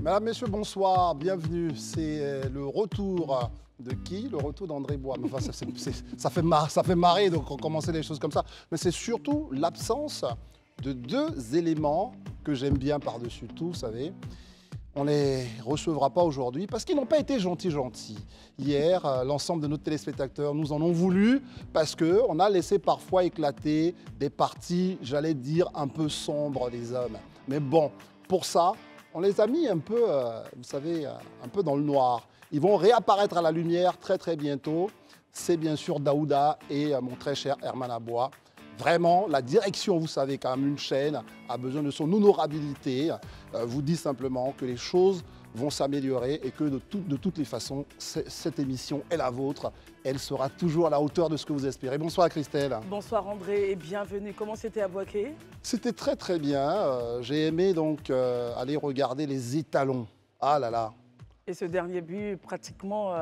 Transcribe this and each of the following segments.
Mesdames, Messieurs, bonsoir, bienvenue. C'est le retour de qui? Le retour d'André Bois. Enfin, ça fait marrer de commencer les choses comme ça. Mais c'est surtout l'absence de deux éléments que j'aime bien par-dessus tout, vous savez. On ne les recevra pas aujourd'hui parce qu'ils n'ont pas été gentils. Hier, l'ensemble de nos téléspectateurs nous en ont voulu parce qu'on a laissé parfois éclater des parties, j'allais dire, un peu sombres des hommes. Mais bon, pour ça, on les a mis un peu, vous savez, un peu dans le noir. Ils vont réapparaître à la lumière très très bientôt. C'est bien sûr Daouda et mon très cher Herman Aboua. Vraiment, la direction, vous savez, quand même, une chaîne a besoin de son honorabilité. Vous dit simplement que les choses vont s'améliorer et que de toutes les façons, cette émission est la vôtre. Elle sera toujours à la hauteur de ce que vous espérez. Bonsoir Christelle. Bonsoir André et bienvenue. Comment c'était à Boaké? C'était très très bien. J'ai aimé donc aller regarder les étalons. Ah là là. Et ce dernier but pratiquement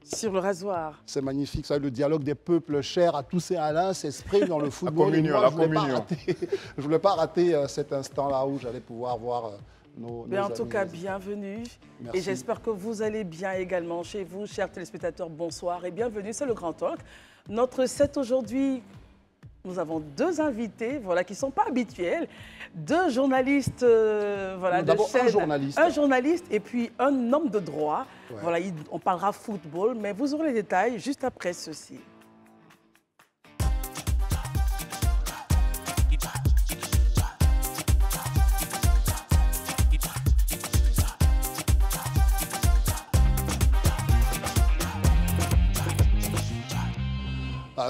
sur le rasoir. C'est magnifique, ça, le dialogue des peuples chers à tous et à l'un s'exprime dans le football. La communion. Je ne voulais pas rater cet instant-là où j'allais pouvoir voir nos Mais en amis. tout cas, bienvenue. Merci. Et j'espère que vous allez bien également chez vous, chers téléspectateurs. Bonsoir et bienvenue, c'est le Grand Talk. Notre set aujourd'hui, nous avons deux invités voilà, qui ne sont pas habituels. Deux journalistes voilà, de chaîne. Un journaliste et puis un homme de droit. Ouais. Voilà, on parlera football, mais vous aurez les détails juste après ceci.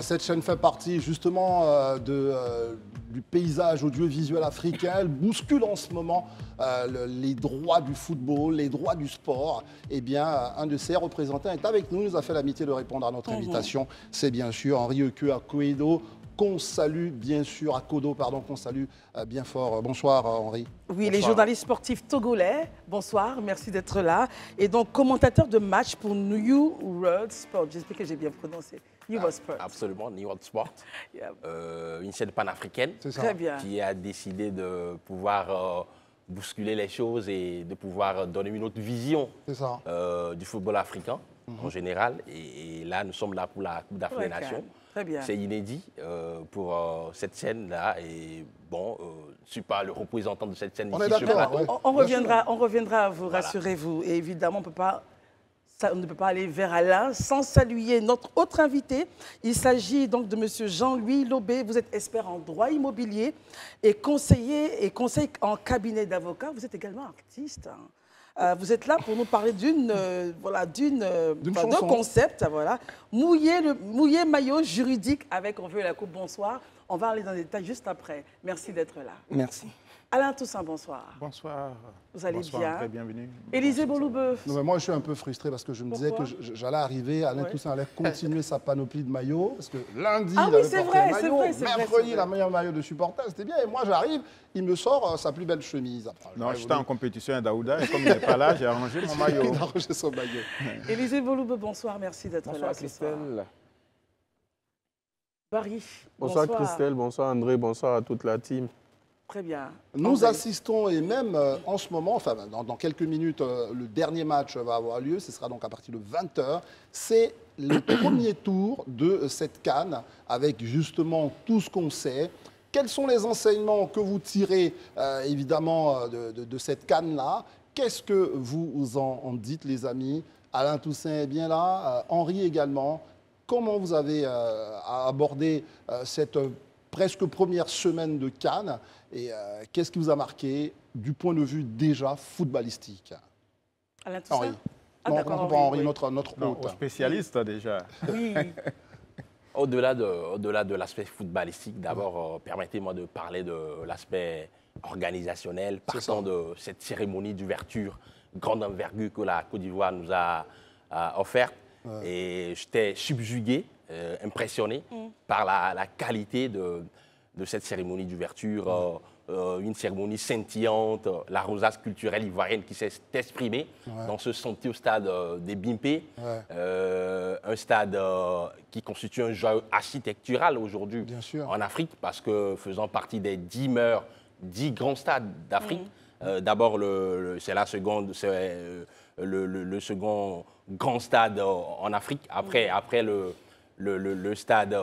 Cette chaîne fait partie justement du paysage audiovisuel africain. Elle bouscule en ce moment les droits du football, les droits du sport. Eh bien, un de ses représentants est avec nous. Il nous a fait l'amitié de répondre à notre invitation. C'est bien sûr Henri Eke Akoedo, qu'on salue bien sûr, Akodo, pardon, qu'on salue bien fort. Bonsoir Henri. Oui, bonsoir. Les journalistes sportifs togolais, bonsoir, merci d'être là. Et donc, commentateur de match pour New World Sport. J'espère que j'ai bien prononcé. New World Sport. Absolument, New World Sport. Une chaîne panafricaine qui a décidé de pouvoir bousculer les choses et de pouvoir donner une autre vision du football africain en général. Et là, nous sommes là pour la Coupe d'Afrique des Nations. C'est inédit pour cette chaîne-là. Et bon, je ne suis pas le représentant de cette chaîne ici. On reviendra à vous, rassurez-vous. Et évidemment, on ne peut pas aller vers Alain sans saluer notre autre invité. Il s'agit donc de M. Jean-Louis Lobé. Vous êtes expert en droit immobilier et conseiller en cabinet d'avocat. Vous êtes également artiste. Vous êtes là pour nous parler d'un concept, voilà. Mouiller maillot juridique avec On veut la coupe. Bonsoir. On va aller dans les détails juste après. Merci d'être là. Merci. Alain Toussaint, bonsoir. Bonsoir. Vous allez bien? Très bienvenue. Élisée Bouloubeuf. Moi, je suis un peu frustré parce que je me disais que j'allais arriver, Alain Toussaint allait continuer sa panoplie de maillots. Parce que lundi, il avait porté un maillot, mercredi, la meilleure maillot de supporter, c'était bien. Et moi, j'arrive, il me sort sa plus belle chemise. Après, non, j'étais en compétition à Daouda et comme il n'est pas là, j'ai arrangé mon maillot. Il a arrangé son maillot. Élisée Bouloubeuf, bonsoir, merci d'être là. Bonsoir Christelle. Barry, bonsoir Christelle, bonsoir André, bonsoir à toute la team. Très bien. Nous assistons, et même en ce moment, enfin dans quelques minutes, le dernier match va avoir lieu, ce sera donc à partir de 20h. C'est le premier tour de cette CAN, avec justement tout ce qu'on sait. Quels sont les enseignements que vous tirez, évidemment, de cette CAN-là? Qu'est-ce que vous en dites, les amis? Alain Toussaint est bien là, Henri également. Comment vous avez abordé cette presque première semaine de CAN et qu'est-ce qui vous a marqué du point de vue déjà footballistique? Alain Toussaint. Non, pas Henri, notre hôte. Spécialiste déjà. Oui. Au-delà de l'aspect footballistique, d'abord, permettez-moi de parler de l'aspect organisationnel, partant de cette cérémonie d'ouverture, grande envergure que la Côte d'Ivoire nous a offerte. Ouais. Et j'étais subjugué, impressionné par la qualité de cette cérémonie d'ouverture, une cérémonie scintillante, la rosace culturelle ivoirienne qui s'est exprimée dans ce sentier au stade des Bimpé, un stade qui constitue un joyau architectural aujourd'hui en Afrique, parce que faisant partie des 10 grands stades d'Afrique, D'abord, c'est le second grand stade en Afrique, après le stade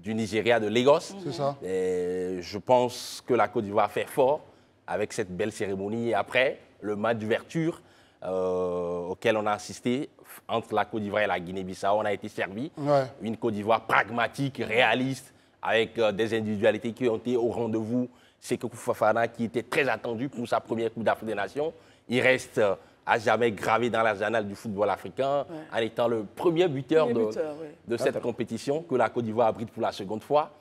du Nigeria, de Lagos. C'est ça. Et je pense que la Côte d'Ivoire fait fort avec cette belle cérémonie. Et après, le match d'ouverture auquel on a assisté entre la Côte d'Ivoire et la Guinée-Bissau, on a été servi. Ouais. Une Côte d'Ivoire pragmatique, réaliste, avec des individualités qui ont été au rendez-vous. Sékou Fofana, qui était très attendu pour sa première Coupe d'Afrique des Nations. Il reste à jamais gravé dans les annales du football africain, en étant le premier buteur de cette compétition que la Côte d'Ivoire abrite pour la seconde fois.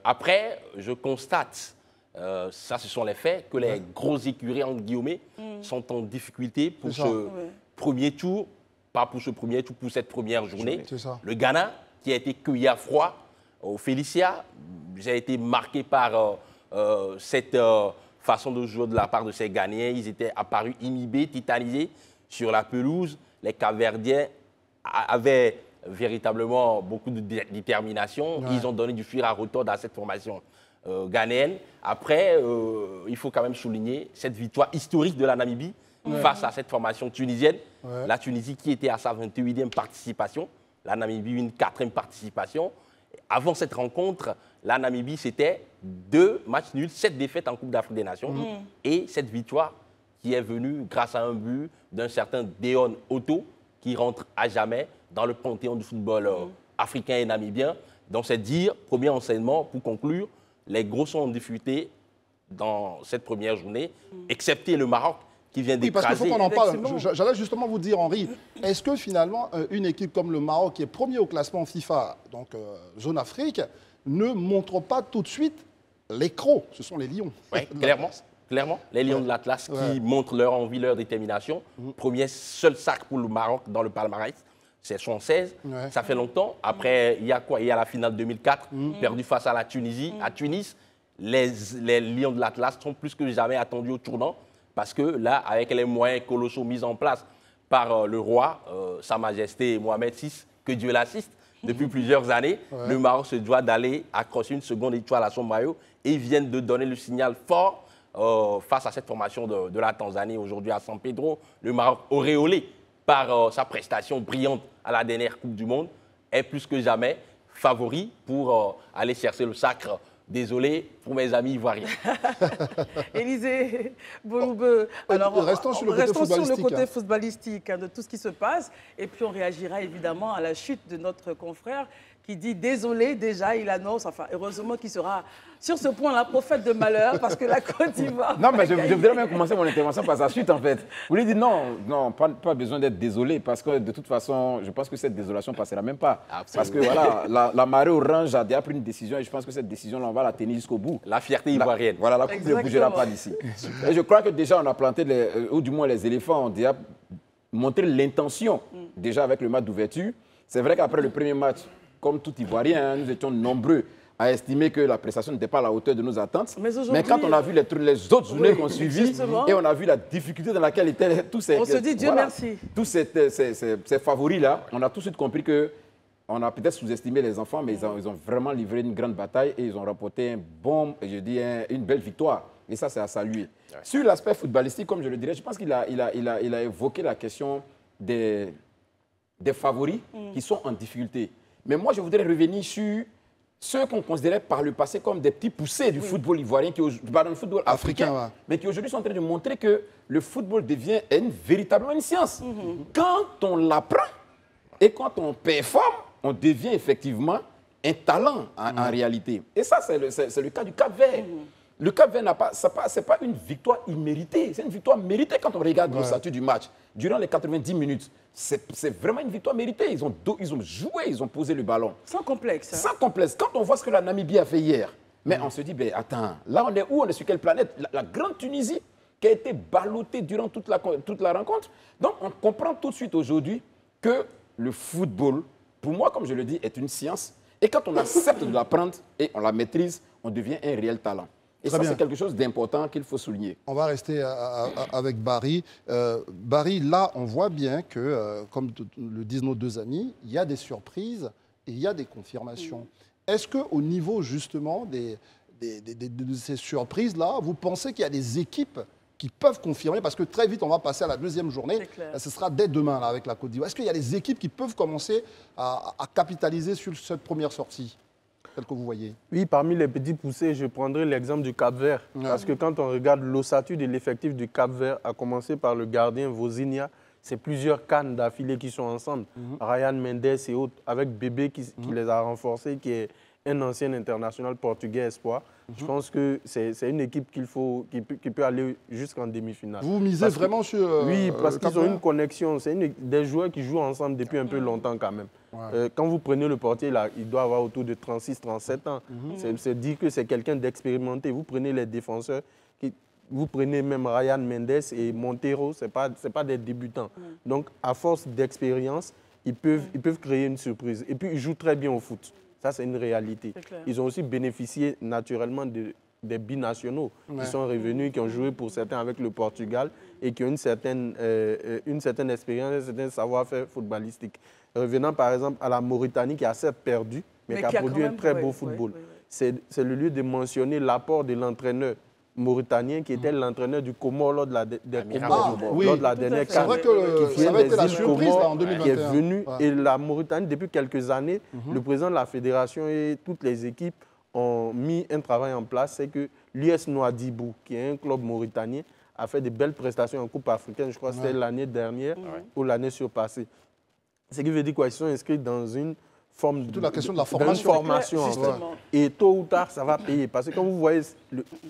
Après, je constate, ça ce sont les faits, que les grosses écuries, entre guillemets, sont en difficulté pour ce premier tour, pas pour ce premier tour, pour cette première journée. Le Ghana, qui a été cueilli à froid au Félicia, j'ai été marqué par cette façon de jouer de la part de ces Ghanéens. Ils étaient apparus inhibés, tétanisés sur la pelouse. Les Cap-Verdiens avaient véritablement beaucoup de détermination. Ils ont donné du fil à retordre à cette formation ghanéenne. Après, il faut quand même souligner cette victoire historique de la Namibie face à cette formation tunisienne. La Tunisie qui était à sa 28e participation, la Namibie une 4e participation. Avant cette rencontre, la Namibie, c'était 2 matchs nuls, 7 défaites en Coupe d'Afrique des Nations. Et cette victoire qui est venue grâce à un but d'un certain Deon Otto, qui rentre à jamais dans le panthéon du football africain et namibien. Donc c'est dire, premier enseignement, pour conclure, les gros sont en difficulté dans cette première journée, excepté le Maroc, qui vient d'écraser. Parce qu'il faut qu'on en parle. J'allais justement vous dire, Henri, est-ce que finalement, une équipe comme le Maroc, qui est premier au classement FIFA, donc zone Afrique, ne montre pas tout de suite les crocs? Ce sont les lions. Oui, clairement. Les lions de l'Atlas qui montrent leur envie, leur détermination. Premier seul sac pour le Maroc dans le palmarès, c'est 76. Ça fait longtemps. Après, il y a quoi? Il y a la finale 2004, perdue face à la Tunisie. À Tunis, les lions de l'Atlas sont plus que jamais attendus au tournant. Parce que là, avec les moyens colossaux mis en place par le roi, Sa Majesté Mohamed VI, que Dieu l'assiste, depuis plusieurs années, le Maroc se doit d'aller accrocher une seconde étoile à son maillot. Et ils viennent de donner le signal fort face à cette formation de la Tanzanie, aujourd'hui à San Pedro. Le Maroc, auréolé par sa prestation brillante à la dernière Coupe du Monde, est plus que jamais favori pour aller chercher le sacre. Désolé pour mes amis ivoiriens. Élisée Boloube, alors restons sur le côté footballistique de tout ce qui se passe. Et puis on réagira évidemment à la chute de notre confrère qui dit désolé déjà, il annonce, enfin heureusement qu'il sera sur ce point-là prophète de malheur parce que la Côte d'Ivoire... Non, mais je voudrais même commencer mon intervention par sa chute en fait. Vous lui dites non, pas besoin d'être désolé parce que de toute façon, je pense que cette désolation ne passera même pas. Absolument. Parce que voilà, la marée orange a déjà pris une décision et je pense que cette décision-là, on va la tenir jusqu'au bout. La fierté ivoirienne. Voilà, la coupe ne bougera pas d'ici. Et je crois que déjà on a planté, ou du moins les éléphants ont déjà montré l'intention déjà avec le match d'ouverture. C'est vrai qu'après le premier match, comme tout Ivoirien, nous étions nombreux à estimer que la prestation n'était pas à la hauteur de nos attentes. Mais quand on a vu les autres journées qu'on suivi et on a vu la difficulté dans laquelle étaient tous ces... On se dit Dieu merci. Tous ces favoris-là, on a tout de suite compris qu'on a peut-être sous-estimé les enfants, mais ils ont vraiment livré une grande bataille et ils ont remporté une belle victoire. Et ça, c'est à saluer. Ouais. Sur l'aspect footballistique, comme je le dirais, je pense qu'il a évoqué la question des favoris qui sont en difficulté. Mais moi, je voudrais revenir sur ceux qu'on considérait par le passé comme des petits poussés du football ivoirien, dans le football africain, mais qui aujourd'hui sont en train de montrer que le football devient véritablement une science. Quand on l'apprend et quand on performe, on devient effectivement un talent en réalité. Et ça, c'est le cas du Cap-Vert. Le Cap-Vert ce n'est pas une victoire imméritée, c'est une victoire méritée quand on regarde le statut du match. Durant les 90 minutes, c'est vraiment une victoire méritée. Ils ont joué, ils ont posé le ballon. Sans complexe. Hein. Sans complexe. Quand on voit ce que la Namibie a fait hier, mais on se dit, ben, attends, là on est où? On est sur quelle planète? La grande Tunisie qui a été ballottée durant toute la rencontre. Donc on comprend tout de suite aujourd'hui que le football, pour moi, comme je le dis, est une science. Et quand on accepte de l'apprendre et on la maîtrise, on devient un réel talent. Et ça, c'est quelque chose d'important qu'il faut souligner. On va rester avec Barry. Barry, là, on voit bien que, comme le disent nos deux amis, il y a des surprises et il y a des confirmations. Est-ce qu'au niveau, justement, de ces surprises-là, vous pensez qu'il y a des équipes qui peuvent confirmer, parce que très vite, on va passer à la deuxième journée. Ce sera dès demain là, avec la Côte d'Ivoire. Est-ce qu'il y a des équipes qui peuvent commencer à capitaliser sur cette première sortie, telle que vous voyez? Oui, parmi les petits poussés, je prendrai l'exemple du Cap-Vert. Parce que quand on regarde l'ossature de l'effectif du Cap-Vert, à commencer par le gardien Vozinha, c'est plusieurs cannes d'affilée qui sont ensemble. Ryan Mendes et autres, avec Bébé qui les a renforcés, qui est un ancien international portugais espoir. Je pense que c'est une équipe qui peut aller jusqu'en demi-finale. Vous misez vraiment sur... Oui, parce qu'ils ont une connexion. C'est des joueurs qui jouent ensemble depuis un peu longtemps quand même. Quand vous prenez le portier, là, il doit avoir autour de 36-37 ans. C'est dire que c'est quelqu'un d'expérimenté. Vous prenez les défenseurs, vous prenez même Ryan Mendes et Montero, ce n'est pas des débutants. Donc, à force d'expérience, ils peuvent créer une surprise. Et puis, ils jouent très bien au foot. Ça, c'est une réalité. Ils ont aussi bénéficié naturellement des binationaux qui sont revenus, qui ont joué pour certains avec le Portugal et qui ont une certaine expérience, un certain savoir-faire footballistique. Revenant par exemple à la Mauritanie qui a certes perdu, mais qui a produit un très beau football. C'est le lieu de mentionner l'apport de l'entraîneur mauritanien qui était l'entraîneur du Comore lors de la dernière C'est vrai que ça va être la surprise là, en 2021. Qui est venu. Et la Mauritanie, depuis quelques années, le président de la fédération et toutes les équipes ont mis un travail en place. C'est que l'US Nouadhibou, qui est un club mauritanien, a fait de belles prestations en Coupe africaine. Je crois que c'était l'année dernière ou l'année surpassée. Ce qui veut dire qu'ils sont inscrits dans une forme toute la question de la formation. En fait. Et tôt ou tard, ça va payer. Parce que quand vous voyez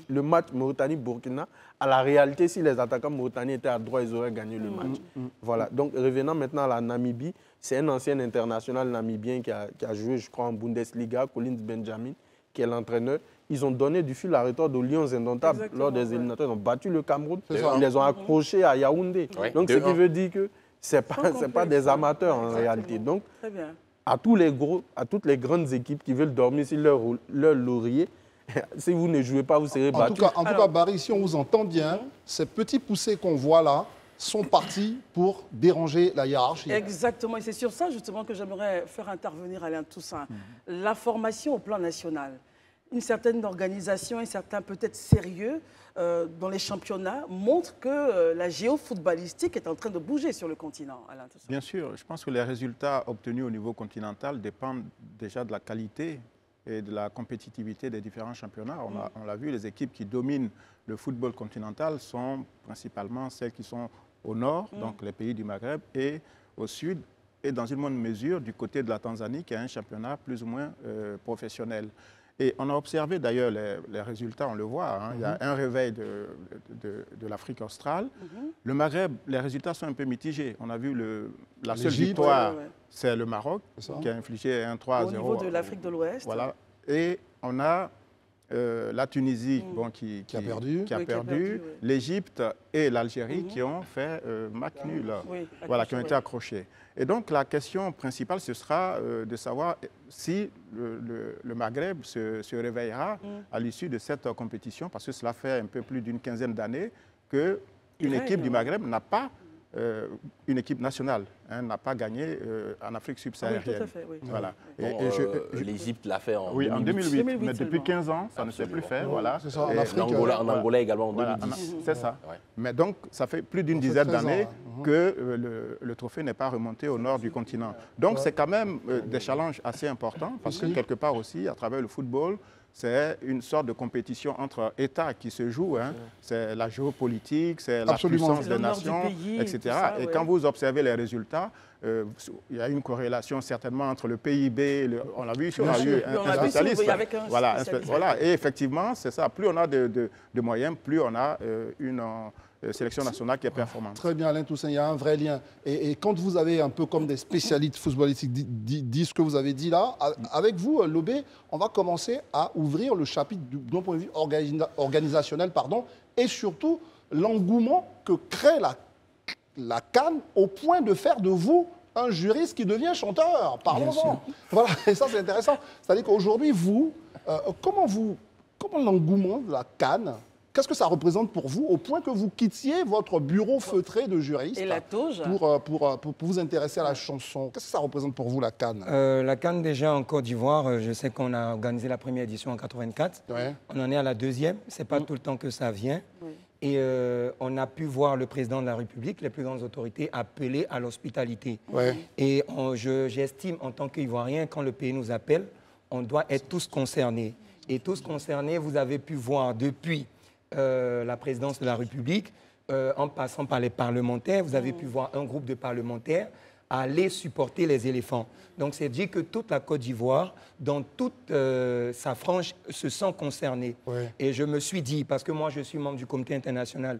le match Mauritanie-Burkina, à la réalité, si les attaquants mauritaniens étaient à droite, ils auraient gagné le match. Voilà. Donc, revenant maintenant à la Namibie, c'est un ancien international namibien qui a joué, je crois, en Bundesliga, Collins Benjamin, qui est l'entraîneur. Ils ont donné du fil à retordre aux Lions indomptables lors des éliminatoires. Ils ont battu le Cameroun. Ils les ont accrochés à Yaoundé. Donc, ce qui veut dire que ce n'est pas des amateurs en réalité. Donc, très bien. À toutes les grandes équipes qui veulent dormir sur leur laurier, si vous ne jouez pas, vous serez battus. En tout cas, Barry, si on vous entend bien, ces petits poussés qu'on voit là sont partis pour déranger la hiérarchie. Exactement, et c'est sur ça justement que j'aimerais faire intervenir Alain Toussaint. La formation au plan national, une certaine organisation, un certain peut-être sérieux dans les championnats montre que la géofootballistique est en train de bouger sur le continent. Alain Toussaint. Bien sûr, je pense que les résultats obtenus au niveau continental dépendent déjà de la qualité et de la compétitivité des différents championnats. On l'a vu, les équipes qui dominent le football continental sont principalement celles qui sont au nord, donc les pays du Maghreb, et au sud, et dans une moindre mesure du côté de la Tanzanie, qui a un championnat plus ou moins professionnel. Et on a observé d'ailleurs les résultats, on le voit, hein, il y a un réveil de l'Afrique australe. Le Maghreb, les résultats sont un peu mitigés. On a vu la seule victoire, c'est le Maroc, qui a infligé un 3-0. Au niveau de l'Afrique de l'Ouest. Voilà. Et on a la Tunisie qui a perdu, l'Égypte et l'Algérie qui ont fait match nul, qui ont été accrochés. Et donc la question principale, ce sera de savoir si le Maghreb se réveillera à l'issue de cette compétition, parce que cela fait un peu plus d'une quinzaine d'années qu'une équipe du Maghreb n'a pas une équipe nationale n'a pas gagné en Afrique subsaharienne. Oui, tout à fait, oui. Voilà. L'Égypte l'a fait en 2008. Mais depuis 15 ans, ça ne s'est plus fait. Voilà. C'est ça, en Afrique. En Angola également en 2010. C'est ça. Ouais. Mais donc, ça fait plus d'une dizaine d'années que le trophée n'est pas remonté au nord du continent. Donc, c'est quand même des challenges assez importants, parce que quelque part aussi, à travers le football, c'est une sorte de compétition entre États qui se joue. Hein. C'est la géopolitique, c'est la puissance des nations, etc. Et quand vous observez les résultats, il y a une corrélation certainement entre le PIB, on l'a vu, on a eu un spécialiste. Voilà, et effectivement, c'est ça. Plus on a de moyens, plus on a une sélection nationale qui est performante. Très bien, Alain Toussaint, il y a un vrai lien. Et quand vous avez un peu comme des spécialistes footballistiques dit ce que vous avez dit là, avec vous, Lobé, on va commencer à ouvrir le chapitre d'un point de vue organisationnel, et surtout l'engouement que crée la CAN au point de faire de vous un juriste qui devient chanteur. Parlons-en. Voilà, et ça c'est intéressant. C'est-à-dire qu'aujourd'hui, comment l'engouement de la CAN Qu'est-ce que ça représente pour vous, au point que vous quittiez votre bureau feutré de juriste Et la toge pour vous intéresser à la chanson? Qu'est-ce que ça représente pour vous, la CAN? La CAN, déjà en Côte d'Ivoire, je sais qu'on a organisé la première édition en 84. Ouais. On en est à la deuxième. Ce n'est pas tout le temps que ça vient. Oui. Et on a pu voir le président de la République, les plus grandes autorités, appeler à l'hospitalité. Ouais. Et j'estime, en tant qu'Ivoirien, quand le pays nous appelle, on doit être tous concernés. Et tous concernés, vous avez pu voir depuis la présidence de la République, en passant par les parlementaires, vous avez pu voir un groupe de parlementaires aller supporter les éléphants. Donc, c'est dit que toute la Côte d'Ivoire, dans toute sa frange, se sent concernée. Ouais. Et je me suis dit, parce que moi, je suis membre du Comité international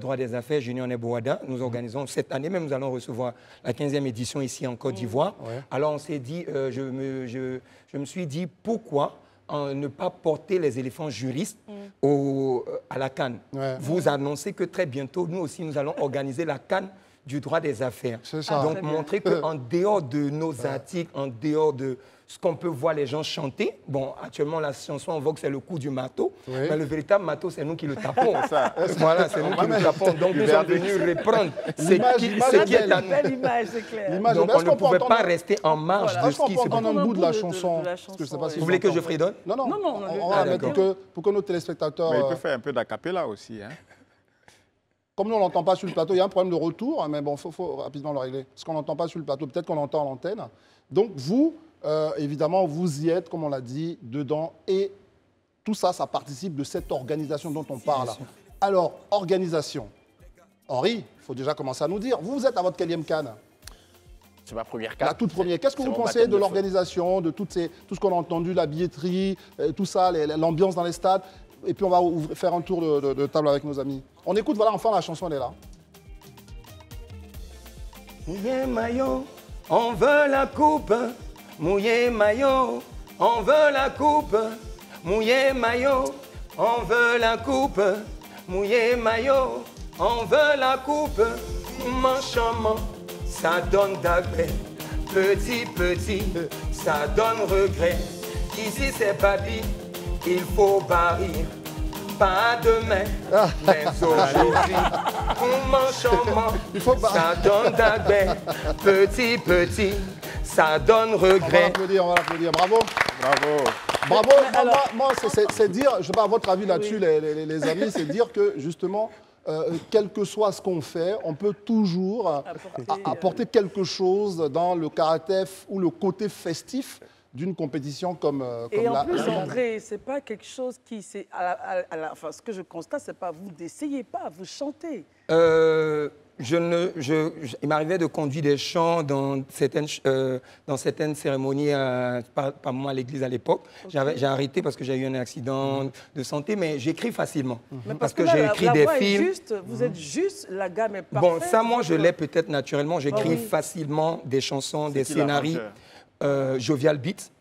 droit des affaires, Junior Nebouada, nous organisons cette année même, nous allons recevoir la 15e édition ici en Côte d'Ivoire. Ouais. Alors, on s'est dit, je me suis dit, pourquoi ne pas porter les éléphants juristes à la CAN. Ouais. Vous annoncez que très bientôt, nous aussi, nous allons organiser la CAN du droit des affaires. C'est ça. Donc, montrer qu'en dehors de nos articles, en dehors de ce qu'on peut voir les gens chanter, bon, actuellement, la chanson en vogue, c'est le coup du marteau, Oui. mais le véritable marteau, c'est nous qui le tapons. Voilà, c'est nous qui le tapons. Donc, nous sommes venus reprendre L'image ce qui est à nous. Belle image, c'est clair. L'image, Donc, est-ce on ne qu'on peut pouvait entendre- pas rester en marge Voilà. de Est-ce ce qu'on qui peut se entendre passe. un bout de la de chanson? la Parce que je sais pas si Vous voulez que je entendez. fredonne? Non, non, Non, non, on va mettre d'accord. pour que nos téléspectateurs... Mais il peut faire un peu d'acapella aussi. Hein. Comme nous, on n'entend pas sur le plateau, il y a un problème de retour, mais bon, il faut rapidement le régler. Parce qu'on n'entend pas sur le plateau, peut-être qu'on l'entend à l'antenne. Donc vous, évidemment, vous y êtes, comme on l'a dit, dedans. Et tout ça, ça participe de cette organisation dont on parle. Alors, organisation. Henri, il faut déjà commencer à nous dire, vous êtes à votre quatrième CAN, C'est ma première la carte. toute première. Qu'est-ce que C'est vous mon pensez baptême de feu. l'organisation, de tout ce qu'on a entendu, la billetterie, tout ça, l'ambiance dans les stades? Et puis on va faire un tour de table avec nos amis. On écoute, voilà, enfin la chanson, elle est là. Mouillé maillot, on veut la coupe. Mouillé maillot, on veut la coupe. Mouillé maillot, on veut la coupe. Mouillé maillot, on veut la coupe. Manchement, ça donne d'agrès. Petit, petit, ça donne regret. Ici c'est pas dit, il faut barrir. Pas demain, mais aujourd'hui. Manchement, Il faut barrir. ça donne d'agrès. Petit, petit, ça donne On va regret. l'applaudir, on va l'applaudir. Bravo. Bravo. Bravo. alors- Moi, c'est dire, je ne sais pas votre avis là-dessus, les amis, c'est dire que justement, quel que soit ce qu'on fait, on peut toujours apporter quelque chose dans le caractère ou le côté festif d'une compétition comme Et en la plus, CAN. André, c'est pas quelque chose qui, enfin, ce que je constate, c'est pas vous n'essayez pas, vous chantez. Il m'arrivait de conduire des chants dans certaines cérémonies, par moment à l'église à l'époque. J'ai arrêté parce que j'ai eu un accident de santé, mais j'écris facilement. Mais Parce que là, j'ai écrit des voix est films. juste, vous êtes juste, la gamme est parfaite. Bon, ça, moi, je l'ai peut-être naturellement. J'écris oui. facilement des chansons, des qui scénarios. l'arrangeur? Jovial Beat.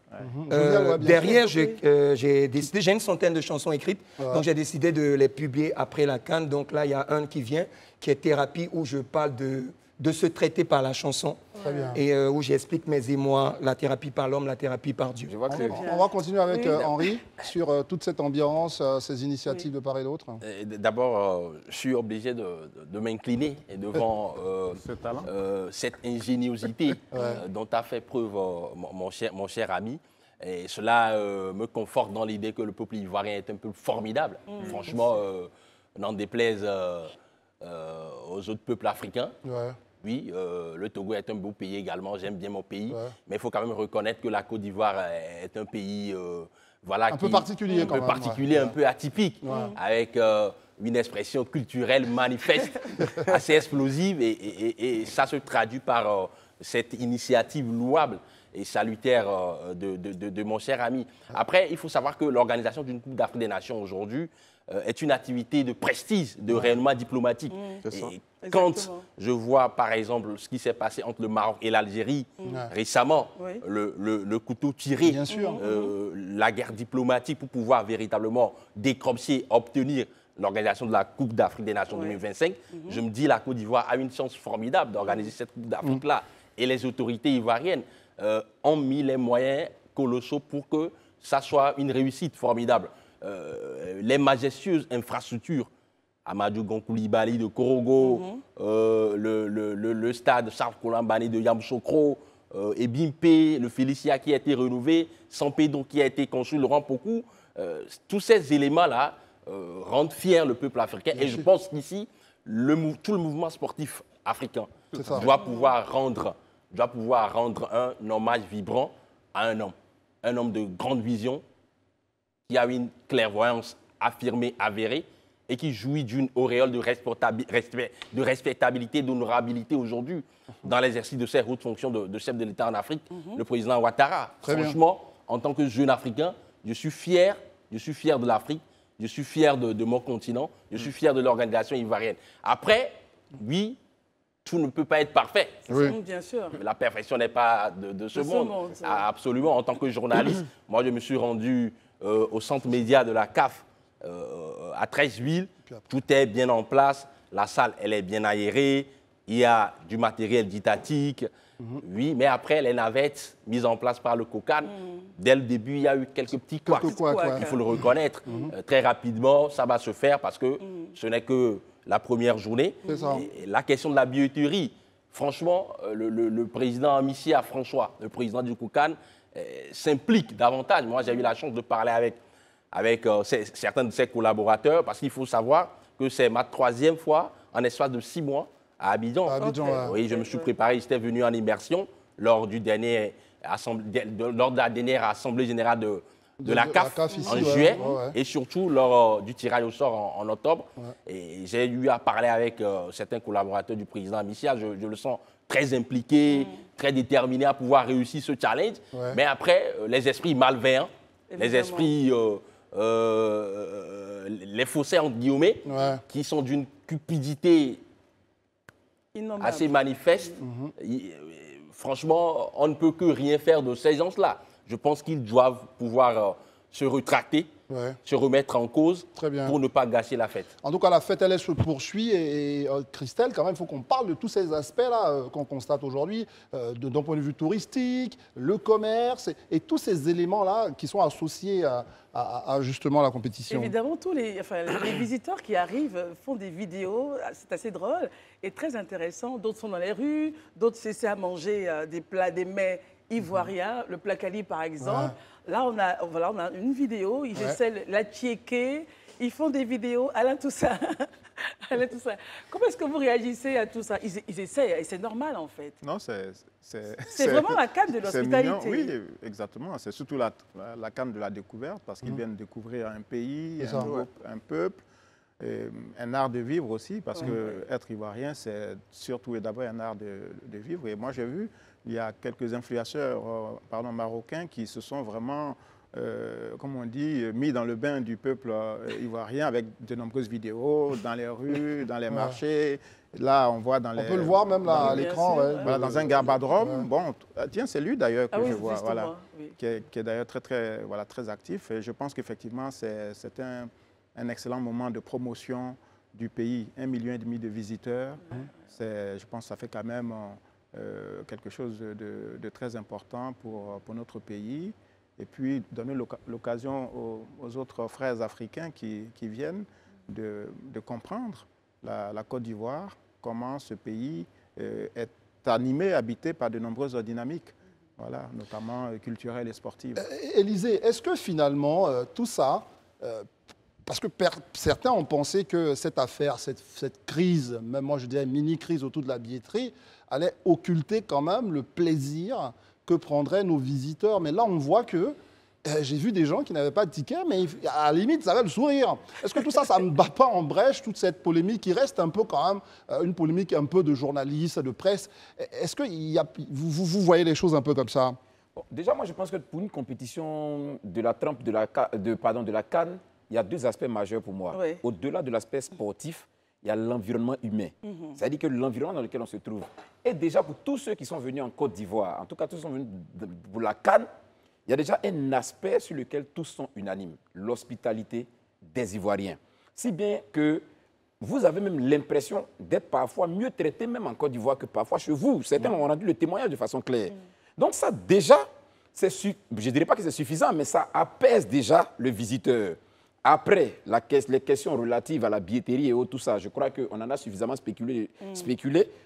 Jovial, ouais, bien Derrière, sûr. j'ai décidé, j'ai une centaine de chansons écrites, donc j'ai décidé de les publier après la CAN. Donc là, il y a un qui vient, qui est Thérapie, où je parle de se traiter par la chanson. Très bien. Et où j'explique mes émois, la thérapie par l'homme, la thérapie par Dieu. Je vois que c'est... On va continuer avec Oui. Henri sur toute cette ambiance, ces initiatives de part et d'autre. D'abord, je suis obligé de m'incliner devant Ce talent. cette ingéniosité dont a fait preuve mon cher ami. Et cela me conforte dans l'idée que le peuple ivoirien est un peuple formidable. Franchement, n'en déplaise aux autres peuples africains. Ouais. Oui, le Togo est un beau pays également, j'aime bien mon pays. Ouais. Mais il faut quand même reconnaître que la Côte d'Ivoire est un pays voilà, Un peu particulier quand même, particulier, ouais. un peu atypique, avec une expression culturelle manifeste, assez explosive. Et ça se traduit par cette initiative louable et salutaire de mon cher ami. Après, il faut savoir que l'organisation d'une Coupe d'Afrique des Nations aujourd'hui est une activité de prestige, de rayonnement diplomatique. Et quand Exactement. je vois, par exemple, ce qui s'est passé entre le Maroc et l'Algérie récemment, Oui. le couteau tiré, Bien sûr. la guerre diplomatique pour pouvoir véritablement décrocher, obtenir l'organisation de la Coupe d'Afrique des Nations 2025, je me dis la Côte d'Ivoire a une chance formidable d'organiser cette Coupe d'Afrique-là. Et les autorités ivoiriennes ont mis les moyens colossaux pour que ça soit une réussite formidable. les majestueuses infrastructures. Amadou Gon Coulibaly de Korogo, le stade Charles Kolambani de Yamoussoukro, Ebimpe, le Félicia qui a été rénové, Sampédon qui a été construit, Laurent Pokou. Tous ces éléments-là rendent fier le peuple africain. Et je pense qu'ici, tout le mouvement sportif africain doit pouvoir rendre un hommage vibrant à un homme de grande vision, qui a une clairvoyance affirmée, avérée, et qui jouit d'une auréole de respectabilité, d'honorabilité aujourd'hui dans l'exercice de ses hautes fonctions de chef de l'État en Afrique, le président Ouattara. Franchement, en tant que jeune Africain, je suis fier de l'Afrique, je suis fier de mon continent, je suis fier de l'organisation ivoirienne. Après, oui, tout ne peut pas être parfait. Bien sûr. La perfection n'est pas de ce monde. Absolument. En tant que journaliste, moi, je me suis rendu au centre média de la CAF à Treichville. Tout est bien en place. La salle, elle est bien aérée. Il y a du matériel didactique. Oui, mais après, les navettes mises en place par le COCAN, dès le début, il y a eu quelques petits couacs. Il faut le reconnaître. Très rapidement, ça va se faire parce que ce n'est que la première journée. Et la question de la billetterie, franchement, le président Amissia François, le président du COCAN, s'implique davantage. Moi, j'ai eu la chance de parler avec certains de ses collaborateurs parce qu'il faut savoir que c'est ma 3e fois en espace de 6 mois à Abidjan. Oui, je me suis préparé, j'étais venu en immersion lors de la dernière assemblée générale de la CAF en juillet et surtout lors du tirage au sort en octobre. Et j'ai eu à parler avec certains collaborateurs du président Amissia. Je le sens très impliqué, très déterminé à pouvoir réussir ce challenge. Mais après, les esprits malveillants, les esprits, les faussaires entre guillemets, qui sont d'une cupidité assez manifeste. Franchement, on ne peut que rien faire de ces gens-là. Je pense qu'ils doivent pouvoir se retracter, se remettre en cause pour ne pas gâcher la fête. En tout cas, la fête, elle se poursuit. Et Christelle, quand même, il faut qu'on parle de tous ces aspects-là qu'on constate aujourd'hui, d'un point de vue touristique, le commerce et tous ces éléments-là qui sont associés à justement la compétition. Évidemment, tous les visiteurs qui arrivent font des vidéos, c'est assez drôle et très intéressant. D'autres sont dans les rues, d'autres essaient à manger des plats, des mets ivoiriens, le plakali par exemple. Là, on a une vidéo, ils essaient la tchéquer, ils font des vidéos. Alain Toussaint, comment est-ce que vous réagissez à tout ça? Ils essaient, et c'est normal en fait. Non, c'est vraiment la canne de l'hospitalité. Oui, exactement. C'est surtout la canne de la découverte parce qu'ils viennent découvrir un pays, un peuple, un art de vivre aussi parce que être ivoirien, c'est surtout et d'abord un art de vivre. Et moi, j'ai vu, il y a quelques influenceurs marocains qui se sont vraiment, comme on dit, mis dans le bain du peuple ivoirien avec de nombreuses vidéos dans les rues, dans les marchés. Là, on voit dans les... On peut le voir même là à l'écran. Voilà, dans un garbadrome. Bon, tiens, c'est lui d'ailleurs que je vois, qui est d'ailleurs très actif. Et je pense qu'effectivement, c'est un excellent moment de promotion du pays. 1,5 million de visiteurs. Je pense que ça fait quand même... quelque chose de très important pour notre pays et puis donner l'occasion aux autres frères africains qui viennent de comprendre la Côte d'Ivoire, comment ce pays est animé, habité par de nombreuses dynamiques, notamment culturelles et sportives. Élisée, est-ce que finalement tout ça, parce que certains ont pensé que cette affaire, cette crise, même moi je dirais mini-crise autour de la billetterie, allait occulter quand même le plaisir que prendraient nos visiteurs. Mais là, on voit que j'ai vu des gens qui n'avaient pas de ticket, mais à la limite, ça avait le sourire. Est-ce que tout ça, ça ne bat pas en brèche toute cette polémique qui reste un peu quand même une polémique un peu de journalistes, de presse? Est-ce que vous voyez les choses un peu comme ça? Bon, déjà, moi, je pense que pour une compétition de la trempe de la CAN, il y a 2 aspects majeurs pour moi. Au-delà de l'aspect sportif, il y a l'environnement humain. C'est-à-dire que l'environnement dans lequel on se trouve. Et déjà, pour tous ceux qui sont venus en Côte d'Ivoire, en tout cas tous ceux qui sont venus pour la CAN, il y a déjà un aspect sur lequel tous sont unanimes, l'hospitalité des Ivoiriens. Si bien que vous avez même l'impression d'être parfois mieux traité même en Côte d'Ivoire que parfois chez vous. Certains ont rendu le témoignage de façon claire. Donc ça, déjà, je ne dirais pas que c'est suffisant, mais ça apaise déjà le visiteur. Après, les questions relatives à la billetterie et tout ça, je crois qu'on en a suffisamment spéculé.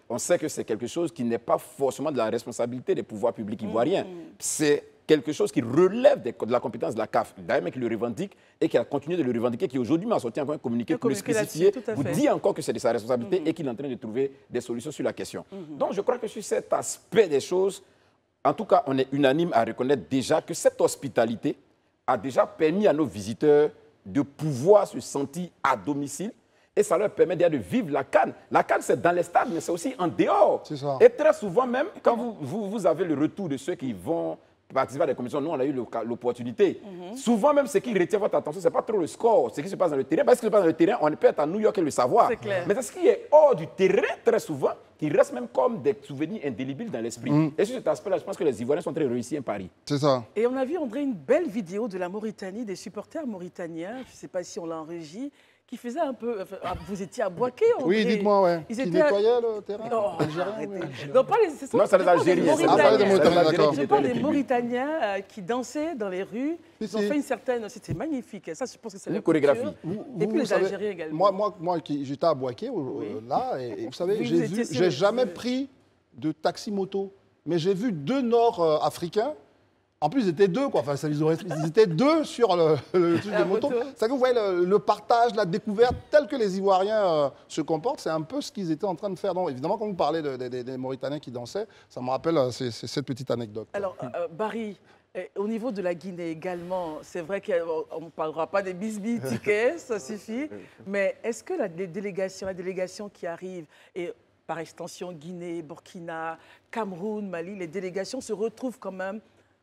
On sait que c'est quelque chose qui n'est pas forcément de la responsabilité des pouvoirs publics ivoiriens. C'est quelque chose qui relève de la compétence de la CAF. D'ailleurs, qui le revendique et qui a continué de le revendiquer, qui aujourd'hui m'a sorti encore un communiqué pour le spécifier, vous dit encore que c'est de sa responsabilité et qu'il est en train de trouver des solutions sur la question. Donc, je crois que sur cet aspect des choses, en tout cas, on est unanime à reconnaître déjà que cette hospitalité a déjà permis à nos visiteurs de pouvoir se sentir à domicile et ça leur permet de vivre la CAN. La CAN, c'est dans les stades, mais c'est aussi en dehors. Ça. Et très souvent même, quand vous avez le retour de ceux qui vont participer à des commissions, nous, on a eu l'opportunité. Souvent même, ce qui retient votre attention, ce n'est pas trop le score, ce qui se passe dans le terrain. Parce que ce qui se passe dans le terrain, on peut être à New York et le savoir. Mais c'est ce qui est hors du terrain, très souvent, qui reste même comme des souvenirs indélébiles dans l'esprit. Et sur cet aspect-là, je pense que les Ivoiriens sont très réussis à Paris. C'est ça. Et on a vu, André, une belle vidéo de la Mauritanie, des supporters mauritaniens, je ne sais pas si on l'a en régie, qui faisait un peu... vous étiez à Boaké, André. Oui, dites-moi, ouais. Ils Qui étaient nettoyaient le terrain Non, pas les... Non, c'est les Algériens. Je parle des Mauritaniens qui dansaient dans les rues. Ils ont fait une certaine... C'était magnifique. Ça, je pense que c'est une chorégraphie. Et puis les Algériens également. Moi j'étais à Boaké, là, et vous savez, j'ai jamais pris de taxi-moto, mais j'ai vu 2 Nord-Africains. En plus, ils étaient 2, quoi. Enfin, ils étaient 2 sur le truc de moto. C'est que vous voyez le partage, la découverte, tel que les Ivoiriens se comportent, c'est un peu ce qu'ils étaient en train de faire. Donc, évidemment, quand vous parlez des Mauritaniens qui dansaient, ça me rappelle cette petite anecdote. Alors, Barry, au niveau de la Guinée également, c'est vrai qu'on ne parlera pas des bisbis, tickets, ça suffit. Mais est-ce que la délégation qui arrive, et par extension Guinée, Burkina, Cameroun, Mali, les délégations se retrouvent quand même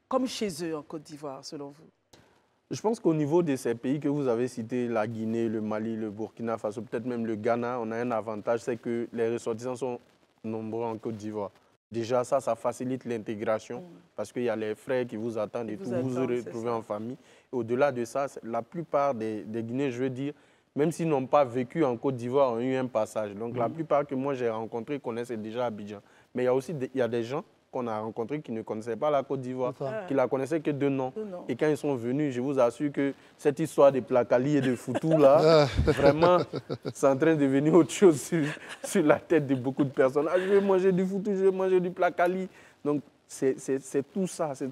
comme chez eux en Côte d'Ivoire, selon vous? Je pense qu'au niveau de ces pays que vous avez cités, la Guinée, le Mali, le Burkina Faso, peut-être même le Ghana, on a un avantage, c'est que les ressortissants sont nombreux en Côte d'Ivoire. Déjà, ça facilite l'intégration parce qu'il y a les frères qui vous attendent et tout, vous vous retrouvez en famille. Au-delà de ça, la plupart des Guinéens, je veux dire, même s'ils n'ont pas vécu en Côte d'Ivoire, ont eu un passage. Donc la plupart que moi j'ai rencontrés connaissent déjà Abidjan. Mais il y a des gens qu'on a rencontrés qui ne connaissaient pas la Côte d'Ivoire, qui la connaissaient que de nom. Et quand ils sont venus, je vous assure que cette histoire de Placali et de Foutou, là, vraiment, c'est en train de devenir autre chose sur la tête de beaucoup de personnes. Ah, je vais manger du Foutou, je vais manger du Placali. Donc, c'est tout ça, c'est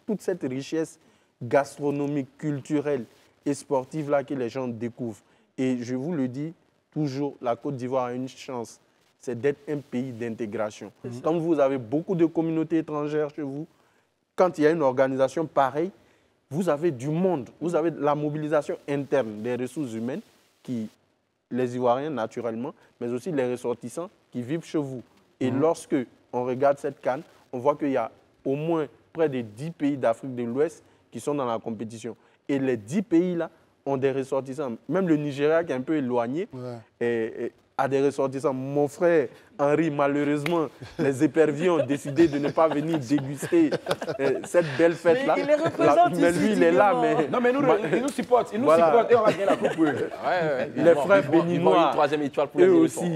toute cette richesse gastronomique, culturelle et sportive là que les gens découvrent. Et je vous le dis toujours, la Côte d'Ivoire a une chance, c'est d'être un pays d'intégration. Quand vous avez beaucoup de communautés étrangères chez vous, quand il y a une organisation pareille, vous avez du monde, vous avez la mobilisation interne des ressources humaines, les Ivoiriens naturellement, mais aussi les ressortissants qui vivent chez vous. Et lorsque on regarde cette CAN, on voit qu'il y a au moins près de 10 pays d'Afrique de l'Ouest qui sont dans la compétition. Et les 10 pays-là ont des ressortissants. Même le Nigeria, qui est un peu éloigné, a des ressortissants. Mon frère Henri, malheureusement, les éperviers ont décidé de ne pas venir déguster cette belle fête-là. Mais il les représente mais lui, il est là. Mais... Non, mais il nous supporte. Il nous supporte et on va gagner la coupe. Les frères béninois, eux aussi,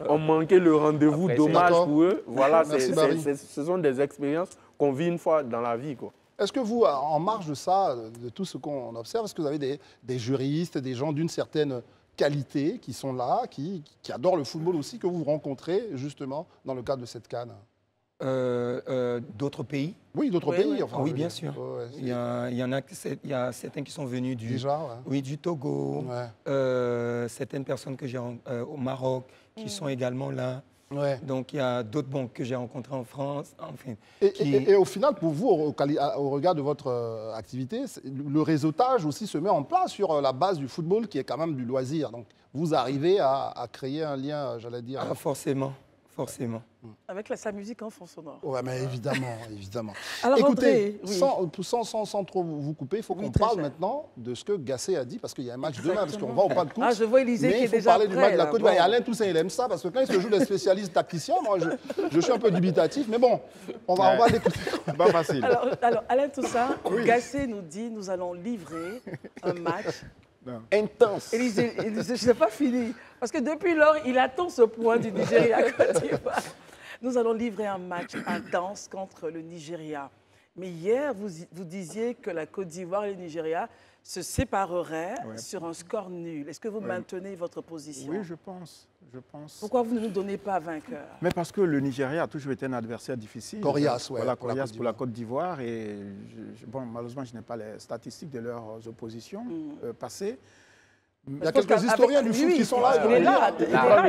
ont manqué le rendez-vous. Dommage pour eux. Voilà, ce sont des expériences qu'on vit une fois dans la vie, quoi. Est-ce que vous, en marge de ça, de tout ce qu'on observe, est-ce que vous avez des juristes, des gens d'une certaine qualité qui sont là, qui adorent le football aussi, que vous rencontrez justement dans le cadre de cette CAN? D'autres pays? Oui, d'autres pays. Enfin, oui, bien sûr. Il y a certains qui sont venus du Togo, certaines personnes que j'ai au Maroc qui sont également là. Donc, il y a d'autres banques que j'ai rencontrées en France. Enfin, et au final, pour vous, au regard de votre activité, le réseautage aussi se met en place sur la base du football qui est quand même du loisir. Donc, vous arrivez à créer un lien, j'allais dire... Ah, forcément. Avec sa musique en fond sonore. Oui, mais évidemment, évidemment. Alors, écoutez, André, sans trop vous couper, il faut qu'on parle maintenant de ce que Gasset a dit, parce qu'il y a un match demain, parce qu'on va au pas de course. Ah, je vois Élisée qui est déjà prêt. Mais il faut parler du match de la Côte d'Ivoire. Et Alain Toussaint, il aime ça, parce que quand il se joue des spécialistes tacticiens, moi, je suis un peu dubitatif. Mais bon, on va l'écouter. Pas facile. Alors, Alain Toussaint, Gasset nous dit, nous allons livrer un match intense. Élisée, je n'ai pas fini. Parce que depuis lors, il attend ce point du Nigeria-Côte d'Ivoire. Nous allons livrer un match intense contre le Nigeria. Mais hier, vous disiez que la Côte d'Ivoire et le Nigeria, se sépareraient sur un score nul. Est-ce que vous maintenez votre position? Oui, je pense. Pourquoi vous ne nous donnez pas vainqueur? Mais parce que le Nigeria a toujours été un adversaire difficile. Coriace, Voilà, coriace pour la Côte d'Ivoire. Et bon, malheureusement, je n'ai pas les statistiques de leurs oppositions passées. Il y a quelques historiens du foot qui sont là. Il est là,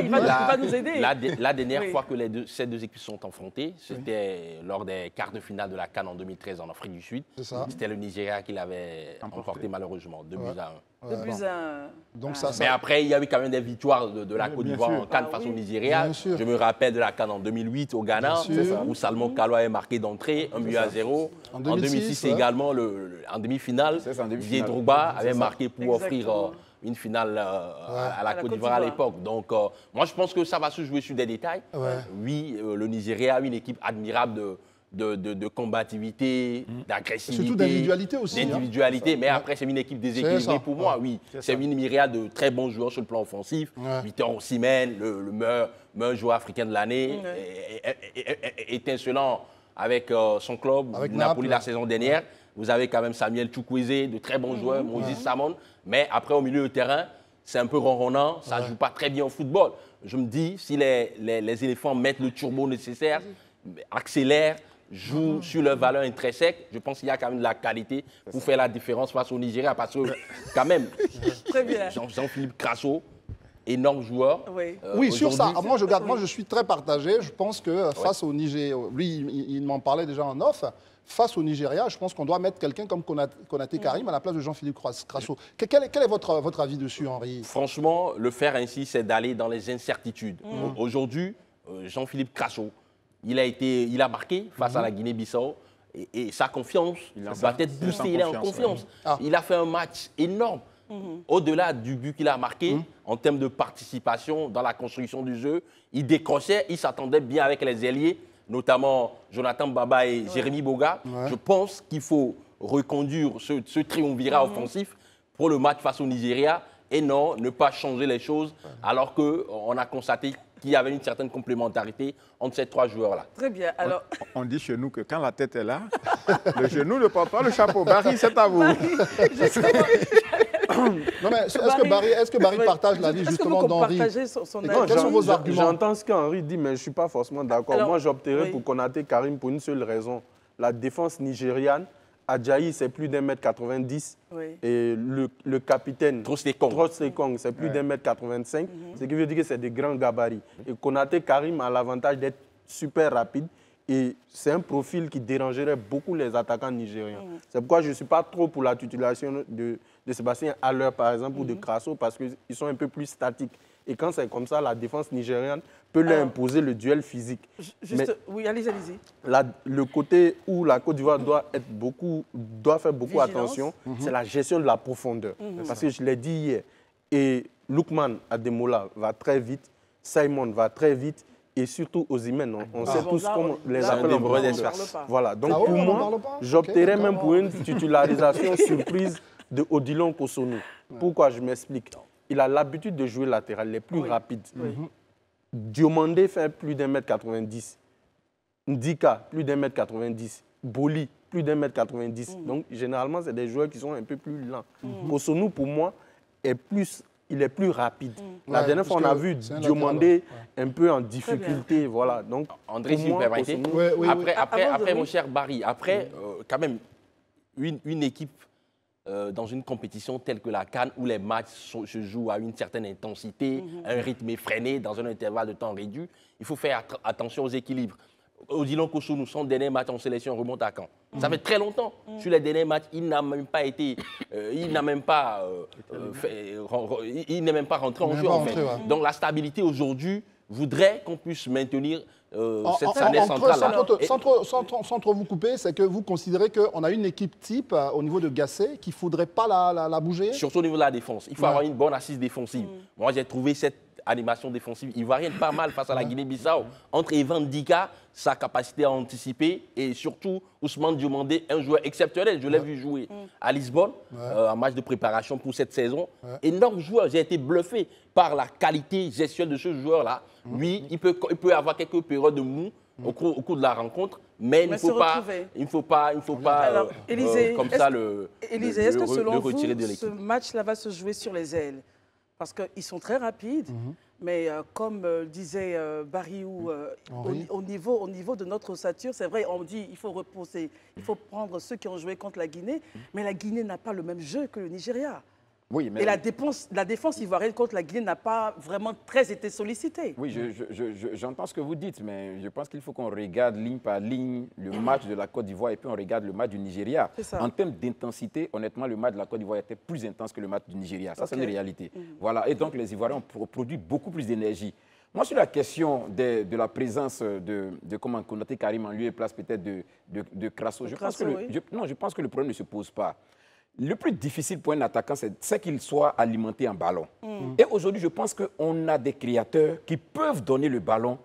il va nous aider. La dernière fois que ces deux équipes sont affrontées, c'était lors des quarts de finale de la CAN en 2013 en Afrique du Sud. C'était le Nigeria qui l'avait emporté malheureusement, 2 buts à 1. 2 buts à 1. Donc Mais après, il y a eu quand même des victoires de la Côte d'Ivoire en CAN face au Nigeria. Je me rappelle de la CAN en 2008 au Ghana, où Salmon Kalou avait marqué d'entrée, 1 but à 0. En 2006 également, en demi-finale, Didier Drogba avait marqué pour offrir une finale à la Côte d'Ivoire à l'époque. Donc, moi, je pense que ça va se jouer sur des détails. Oui, le Nigeria a une équipe admirable de combativité, d'agressivité. Surtout d'individualité aussi. D'individualité, mais après, c'est une équipe déséquilibrée pour moi, oui. C'est une myriade de très bons joueurs sur le plan offensif. Victor Osimhen, le meilleur joueur africain de l'année, étincelant avec son club, avec Napoli la saison dernière. Vous avez quand même Samuel Chukwueze, de très bons joueurs, Moses Samon. Mais après, au milieu de terrain, c'est un peu ronronnant. Ça ne joue pas très bien au football. Je me dis, si les éléphants mettent le turbo nécessaire, accélèrent, jouent sur leur valeur intrinsèque, je pense qu'il y a quand même de la qualité pour faire la différence face au Nigeria. Parce que, quand même, Jean-Philippe Crasso, énorme joueur. Oui, sur ça. Moi, je suis très partagé. Je pense que face au Nigeria, lui, il m'en parlait déjà en off. Face au Nigeria, je pense qu'on doit mettre quelqu'un comme Konaté Karim à la place de Jean-Philippe Crasso. Quel est votre avis dessus, Henri? Franchement, le faire ainsi, c'est d'aller dans les incertitudes. Aujourd'hui, Jean-Philippe Crasso, il a marqué face à la Guinée-Bissau et sa confiance va être boostée. Il est en confiance. Il a fait un match énorme. Au-delà du but qu'il a marqué, en termes de participation dans la construction du jeu, il décrochait, il s'attendait bien avec les ailiers, notamment Jonathan Baba et Jérémy Boga. Je pense qu'il faut reconduire ce triumvirat offensif pour le match face au Nigeria et non, ne pas changer les choses alors qu'on a constaté qu'il y avait une certaine complémentarité entre ces 3 joueurs-là. Très bien. Alors... On dit chez nous que quand la tête est là, le genou ne porte pas le chapeau. Barry, c'est à vous. Non, mais est-ce que Barry partage l'avis justement d'Henri? Quels sont vos arguments? J'entends ce qu'Henri dit, mais je ne suis pas forcément d'accord. Moi, j'opterais pour Konaté Karim pour une seule raison. La défense nigériane, Adjayi, c'est plus d'1m90. Et le capitaine, Trostekong, c'est plus d'1m85. Ce qui veut dire que c'est des grands gabarits. Et Konaté Karim a l'avantage d'être super rapide. Et c'est un profil qui dérangerait beaucoup les attaquants nigériens. C'est pourquoi je ne suis pas trop pour la titulation de Sébastien Haller, par exemple, ou de Crasso, parce qu'ils sont un peu plus statiques. Et quand c'est comme ça, la défense nigériane peut leur imposer le duel physique. Oui, allez-y. Le côté où la Côte d'Ivoire doit faire beaucoup attention, c'est la gestion de la profondeur. Parce que je l'ai dit hier, et Lookman Ademola va très vite, Simon va très vite, et surtout Osimhen, on sait tous comment les appelle en profondeur. Voilà, donc pour moi, j'opterais même pour une titularisation surprise de Odilon Kosonou. Pourquoi? Je m'explique. Il a l'habitude de jouer latéral, les plus rapides. Diomandé fait plus d'1m90. Ndika, plus d'1m90. Boli, plus d'1m90. Donc, généralement, c'est des joueurs qui sont un peu plus lents. Kosonou, pour moi, il est plus rapide. La dernière fois, on a vu Diomandé un peu en difficulté. Voilà. Donc, André, si vous permettez. Après, mon cher Barry, quand même, une équipe dans une compétition telle que la CAN, où les matchs se jouent à une certaine intensité, un rythme effréné, dans un intervalle de temps réduit, il faut faire attention aux équilibres. Odilon Kosonou, son dernier match en sélection remonte à quand? Ça fait très longtemps. Sur les derniers matchs, il n'a même pas été, il n'est même pas rentré en jeu. Donc la stabilité aujourd'hui voudrait qu'on puisse maintenir cette année centrale. Sans trop vous couper, c'est que vous considérez qu'on a une équipe type au niveau de Gasset qu'il ne faudrait pas la bouger? Surtout au niveau de la défense. Il faut avoir une bonne assise défensive. Moi, j'ai trouvé cette animation défensive ivoirienne pas mal face à la Guinée-Bissau. Entre Evan Dika, sa capacité à anticiper, et surtout Ousmane Diomandé, un joueur exceptionnel. Je l'ai vu jouer à Lisbonne, en match de préparation pour cette saison. Énorme joueur. J'ai été bluffé par la qualité gestuelle de ce joueur-là. Lui, il peut avoir quelques périodes de mou, au cours de la rencontre, mais il ne faut pas, Alors, Élisée, comme ça Élisée, est-ce que selon vous, retirer de ce l'équipe. match-là va se jouer sur les ailes? Parce qu'ils sont très rapides, mais comme disait Barry, au niveau de notre ossature, c'est vrai, on dit il faut reposer, il faut prendre ceux qui ont joué contre la Guinée, mais la Guinée n'a pas le même jeu que le Nigeria. Oui, mais... Et la défense ivoirienne contre la Guinée n'a pas vraiment très été sollicitée. Oui, j'entends ce que vous dites, mais je pense qu'il faut qu'on regarde ligne par ligne le match de la Côte d'Ivoire et puis on regarde le match du Nigeria. En termes d'intensité, honnêtement, le match de la Côte d'Ivoire était plus intense que le match du Nigeria. Ça, c'est une réalité. Voilà. Et donc, les Ivoiriens ont produit beaucoup plus d'énergie. Moi, sur la question de la présence de comment Konaté Karim en lieu et place peut-être de Crasso, je pense que le problème ne se pose pas. Le plus difficile pour un attaquant, c'est qu'il soit alimenté en ballon. Et aujourd'hui, je pense qu'on a des créateurs qui peuvent donner le ballon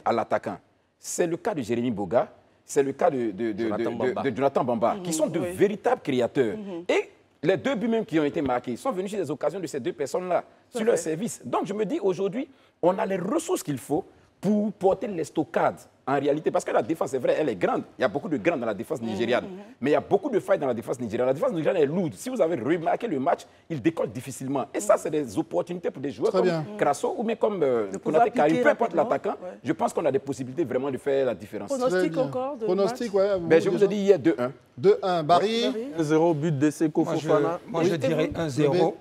à l'attaquant. C'est le cas de Jérémy Boga, c'est le cas de Jonathan Bamba, qui sont de véritables créateurs. Et les 2 buts même qui ont été marqués sont venus sur des occasions de ces 2 personnes-là, sur leur service. Donc, je me dis, aujourd'hui, on a les ressources qu'il faut pour porter l'estocade en réalité. Parce que la défense, c'est vrai, elle est grande. Il y a beaucoup de grands dans la défense nigériane. Mais il y a beaucoup de failles dans la défense nigériane. La défense nigériane est lourde. Si vous avez remarqué le match, il décolle difficilement. Et ça, c'est des opportunités pour des joueurs comme Crasso ou même comme Konaté Karim. Peu importe l'attaquant, je pense qu'on a des possibilités vraiment de faire la différence. Pronostic encore de Pronostic, je vous ai dit hier 2-1. 2-1. Barry 1-0, but de Seko Fofana. Moi, je dirais 1-0.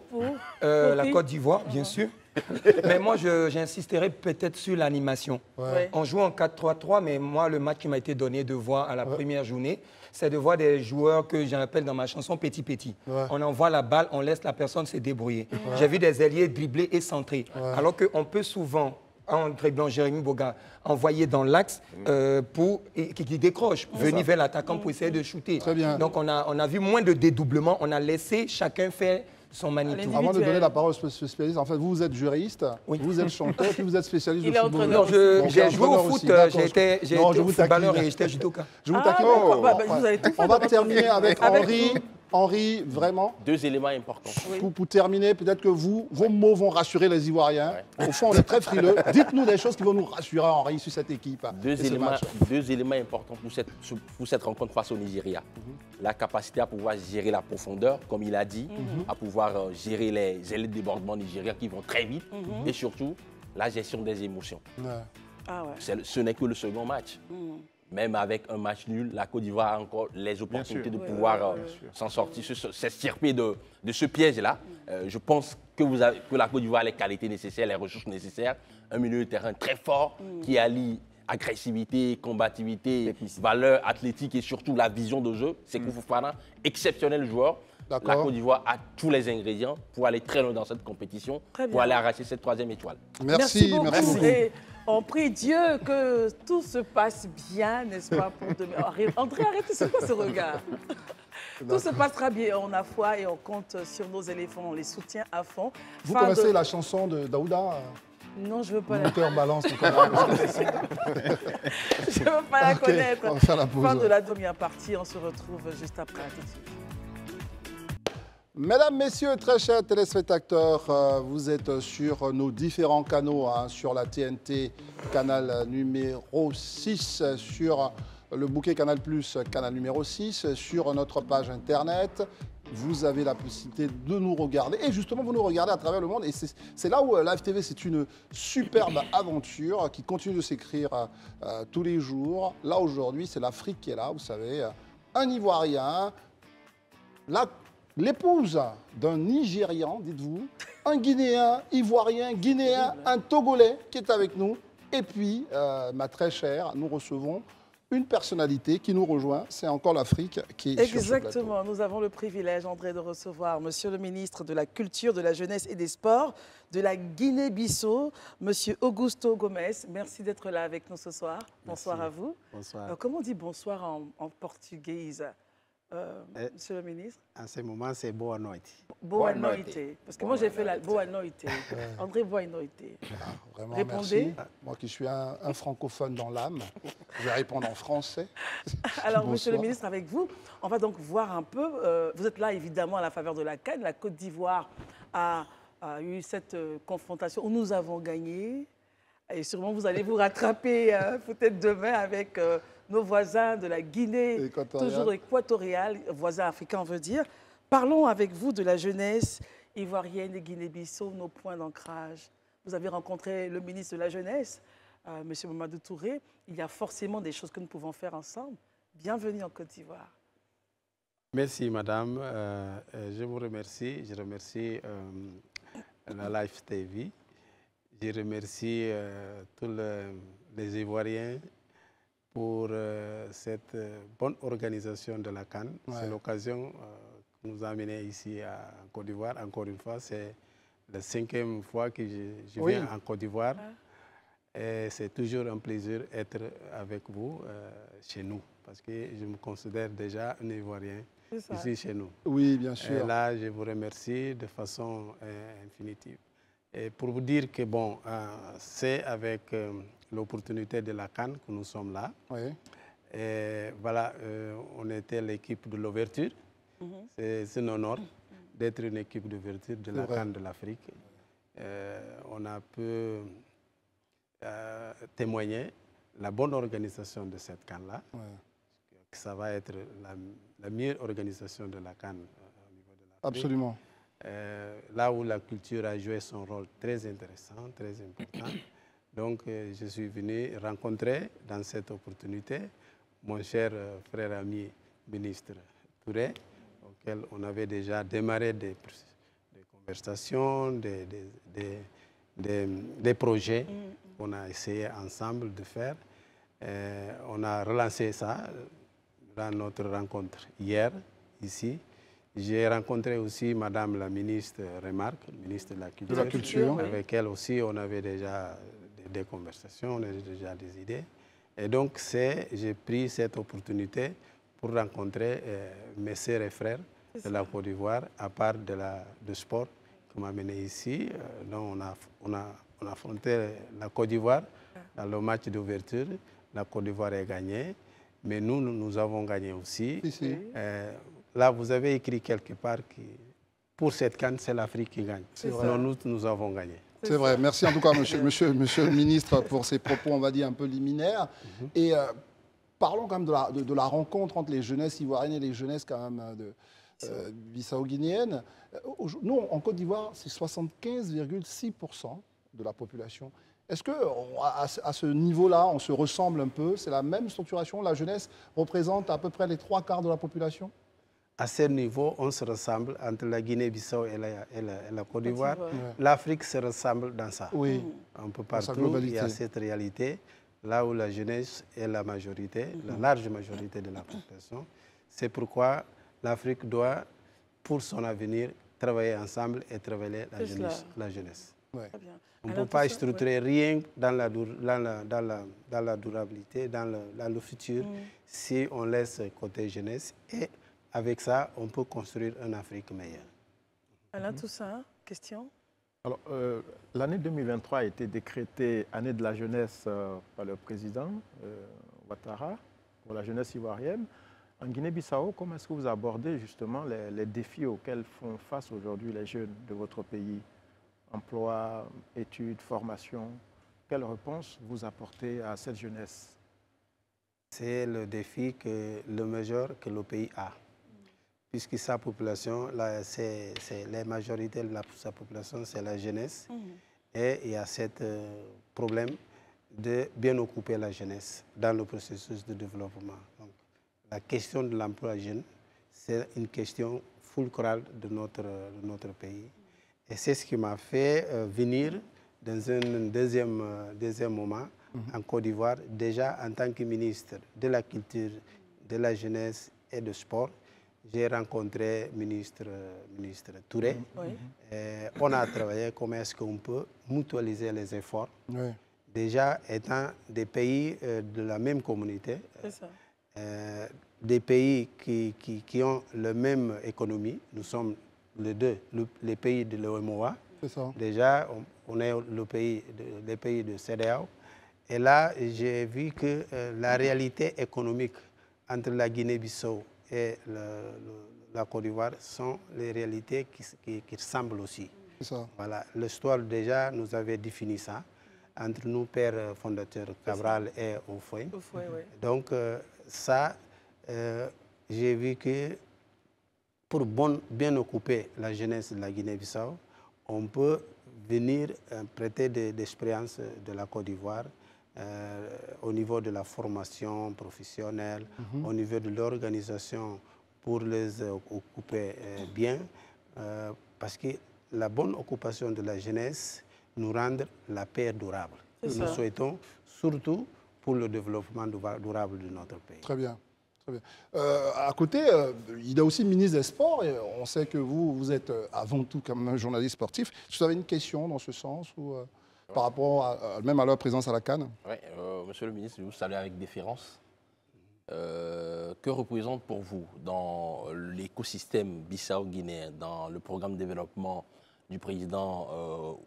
La Côte d'Ivoire, bien sûr. Mais moi, j'insisterai peut-être sur l'animation. On joue en 4-3-3, mais moi, le match qui m'a été donné de voir à la première journée, c'est de voir des joueurs que j'appelle dans ma chanson petit-petit. On envoie la balle, on laisse la personne se débrouiller. J'ai vu des ailiers dribbler et centrer. Alors qu'on peut souvent, en dribblant Jérémy Boga, envoyer dans l'axe qui décroche, venir vers l'attaquant pour essayer de shooter. Donc, on a vu moins de dédoublement. On a laissé chacun faire son Manitou. Avant de donner la parole au spécialiste, en fait, vous êtes juriste, vous êtes chanteur, puis vous êtes spécialiste de football. Non, j'ai joué au foot, j'ai été footballeur et j'étais judoka. Je vous taquine. On va terminer avec Henri. Henri, vraiment. 2 éléments importants. Pour terminer, peut-être que vos mots vont rassurer les Ivoiriens. Au fond, on est très frileux. Dites-nous des choses qui vont nous rassurer, Henri, sur cette équipe. 2 éléments importants pour cette rencontre face au Nigeria. La capacité à pouvoir gérer la profondeur, comme il a dit, à pouvoir gérer les ailes de débordement nigériens qui vont très vite, et surtout la gestion des émotions. Ce n'est que le second match. Même avec un match nul, la Côte d'Ivoire a encore les opportunités de pouvoir s'en sortir, s'extirper de ce piège-là. Je pense que la Côte d'Ivoire a les qualités nécessaires, les ressources nécessaires. Un milieu de terrain très fort qui allie agressivité, combativité, valeur athlétique et surtout la vision de jeu. C'est Seko Fofana, exceptionnel joueur. La Côte d'Ivoire a tous les ingrédients pour aller très loin dans cette compétition, pour aller arracher cette 3e étoile. Merci beaucoup. Et on prie Dieu que tout se passe bien, n'est-ce pas, pour demain. André, arrêtez, c'est quoi ce regard? Tout se passera bien, on a foi et on compte sur nos éléphants, on les soutient à fond. Vous connaissez la chanson de Daouda? Non, je ne veux pas la connaître. Mon cœur balance. Je ne veux pas la connaître. On va faire la pause. Fin de la première partie, on se retrouve juste après. Tout de suite. Mesdames, Messieurs, très chers téléspectateurs, vous êtes sur nos différents canaux, sur la TNT, canal numéro 6, sur le bouquet Canal+, canal numéro 6, sur notre page Internet. Vous avez la possibilité de nous regarder. Et justement, vous nous regardez à travers le monde. Et c'est là où Live TV, c'est une superbe aventure qui continue de s'écrire tous les jours. Là, aujourd'hui, c'est l'Afrique qui est là, vous savez. Un Ivoirien, l'épouse d'un Nigérian, dites-vous, un Guinéen, Ivoirien, Guinéen, un Togolais qui est avec nous. Et puis, ma très chère, nous recevons une personnalité qui nous rejoint. C'est encore l'Afrique qui est sur ce plateau. Exactement. Nous avons le privilège, André, de recevoir Monsieur le ministre de la Culture, de la Jeunesse et des Sports de la Guinée-Bissau, Monsieur Augusto Gomes. Merci d'être là avec nous ce soir. Bonsoir à vous. Bonsoir. Comment on dit bonsoir en portugais? Monsieur le ministre? En ce moment, c'est boa noite. Boa noite. Parce que moi, j'ai fait la boa noite. André, boa noite. Vraiment, répondez. merci. Moi qui suis un francophone dans l'âme, je vais répondre en français. Alors, Monsieur le ministre, avec vous, on va donc voir un peu. Vous êtes là, évidemment, à la faveur de la CAN. La Côte d'Ivoire a eu cette confrontation où nous avons gagné. Et sûrement, vous allez vous rattraper peut-être demain avec nos voisins de la Guinée, toujours équatoriale, voisins africains, on veut dire. Parlons avec vous de la jeunesse ivoirienne et Guinée-Bissau, nos points d'ancrage. Vous avez rencontré le ministre de la Jeunesse, M. Mamadou Touré. Il y a forcément des choses que nous pouvons faire ensemble. Bienvenue en Côte d'Ivoire. Merci, madame. Je vous remercie. Je remercie la Life TV. Je remercie tous les Ivoiriens pour cette bonne organisation de la CAN. Ouais. C'est l'occasion que nous a amenés ici en Côte d'Ivoire. Encore une fois, c'est la 5e fois que je viens en Côte d'Ivoire. Et c'est toujours un plaisir d'être avec vous chez nous, parce que je me considère déjà un Ivoirien ici chez nous. Oui, bien sûr. Et là, je vous remercie de façon infinitive. Et pour vous dire que bon, c'est avec l'opportunité de la CAN que nous sommes là. Oui. Et voilà, on était l'équipe de l'ouverture. C'est un honneur d'être une équipe d'ouverture de la CAN de l'Afrique. On a pu témoigner la bonne organisation de cette CAN-là. Que ça va être la meilleure organisation de la CAN au niveau de l'Afrique. Absolument. Là où la culture a joué son rôle très intéressant, très important. Donc, je suis venu rencontrer dans cette opportunité mon cher frère ami ministre Touré, auquel on avait déjà démarré des conversations, des projets qu'on a essayé ensemble de faire. On a relancé ça dans notre rencontre hier, ici. J'ai rencontré aussi Madame la ministre Remarque, ministre de la Culture, avec elle aussi on avait déjà des conversations, on avait déjà des idées. Et donc j'ai pris cette opportunité pour rencontrer mes sœurs et frères de la Côte d'Ivoire, à part de sport qui m'a amené ici. Donc on a affronté la Côte d'Ivoire dans le match d'ouverture. La Côte d'Ivoire a gagné, mais nous avons gagné aussi. Là, vous avez écrit quelque part que pour cette CAN, c'est l'Afrique qui gagne. Alors nous avons gagné. C'est vrai. Merci en tout cas, monsieur le ministre, pour ces propos, on va dire, un peu liminaires. Et parlons quand même de la rencontre entre les jeunesses ivoiriennes et les jeunesses quand même bissau-guinéennes. Nous, en Côte d'Ivoire, c'est 75,6% de la population. Est-ce qu'à ce niveau-là, on se ressemble un peu? C'est la même structuration? La jeunesse représente à peu près les 3/4 de la population? À ce niveau, on se ressemble entre la Guinée-Bissau et la Côte d'Ivoire. L'Afrique se ressemble dans ça. Oui. Un peu partout, il y a cette réalité, là où la jeunesse est la majorité, la large majorité de la population. C'est pourquoi l'Afrique doit, pour son avenir, travailler ensemble et travailler la jeunesse. Ouais. On ne peut pas structurer rien dans la durabilité, dans le futur, si on laisse côté jeunesse. Et avec ça, on peut construire une Afrique meilleure. Alain Toussaint, question? Alors, l'année 2023 a été décrétée année de la jeunesse par le président Ouattara pour la jeunesse ivoirienne. En Guinée-Bissau, comment est-ce que vous abordez justement les défis auxquels font face aujourd'hui les jeunes de votre pays? Emploi, études, formation. Quelle réponse vous apportez à cette jeunesse? C'est le défi le majeur que le pays a. Puisque sa population, c'est la majorité de sa population, c'est la jeunesse. Et il y a ce problème de bien occuper la jeunesse dans le processus de développement. Donc, la question de l'emploi jeune, c'est une question fulcrale de notre pays. Et c'est ce qui m'a fait venir dans un deuxième moment en Côte d'Ivoire, déjà en tant que ministre de la Culture, de la Jeunesse et du Sport. J'ai rencontré le ministre Touré. On a travaillé comment est-ce qu'on peut mutualiser les efforts. Déjà étant des pays de la même communauté, des pays qui ont la même économie. Nous sommes les pays de l'OMOA. Déjà, on est les pays de CEDEAO. Et là, j'ai vu que la réalité économique entre la Guinée-Bissau et la Côte d'Ivoire sont les réalités qui ressemblent aussi. Voilà. L'histoire déjà nous avait défini ça. entre nous, père fondateur Cabral et Houphouët. Ouais. Donc ça, j'ai vu que pour bien occuper la jeunesse de la Guinée-Bissau, on peut venir prêter des expériences de la Côte d'Ivoire au niveau de la formation professionnelle, au niveau de l'organisation pour les occuper bien, parce que la bonne occupation de la jeunesse nous rend la paix durable. Nous souhaitons surtout pour le développement durable de notre pays. Très bien. Très bien. À côté, il y a aussi le ministre des Sports. Et on sait que vous êtes avant tout comme un journaliste sportif. Est-ce que vous avez une question dans ce sens ou par rapport même à leur présence à la CAN? Oui, monsieur le ministre, je vous salue avec déférence. Que représente pour vous dans l'écosystème bissau-guinéen, dans le programme de développement du président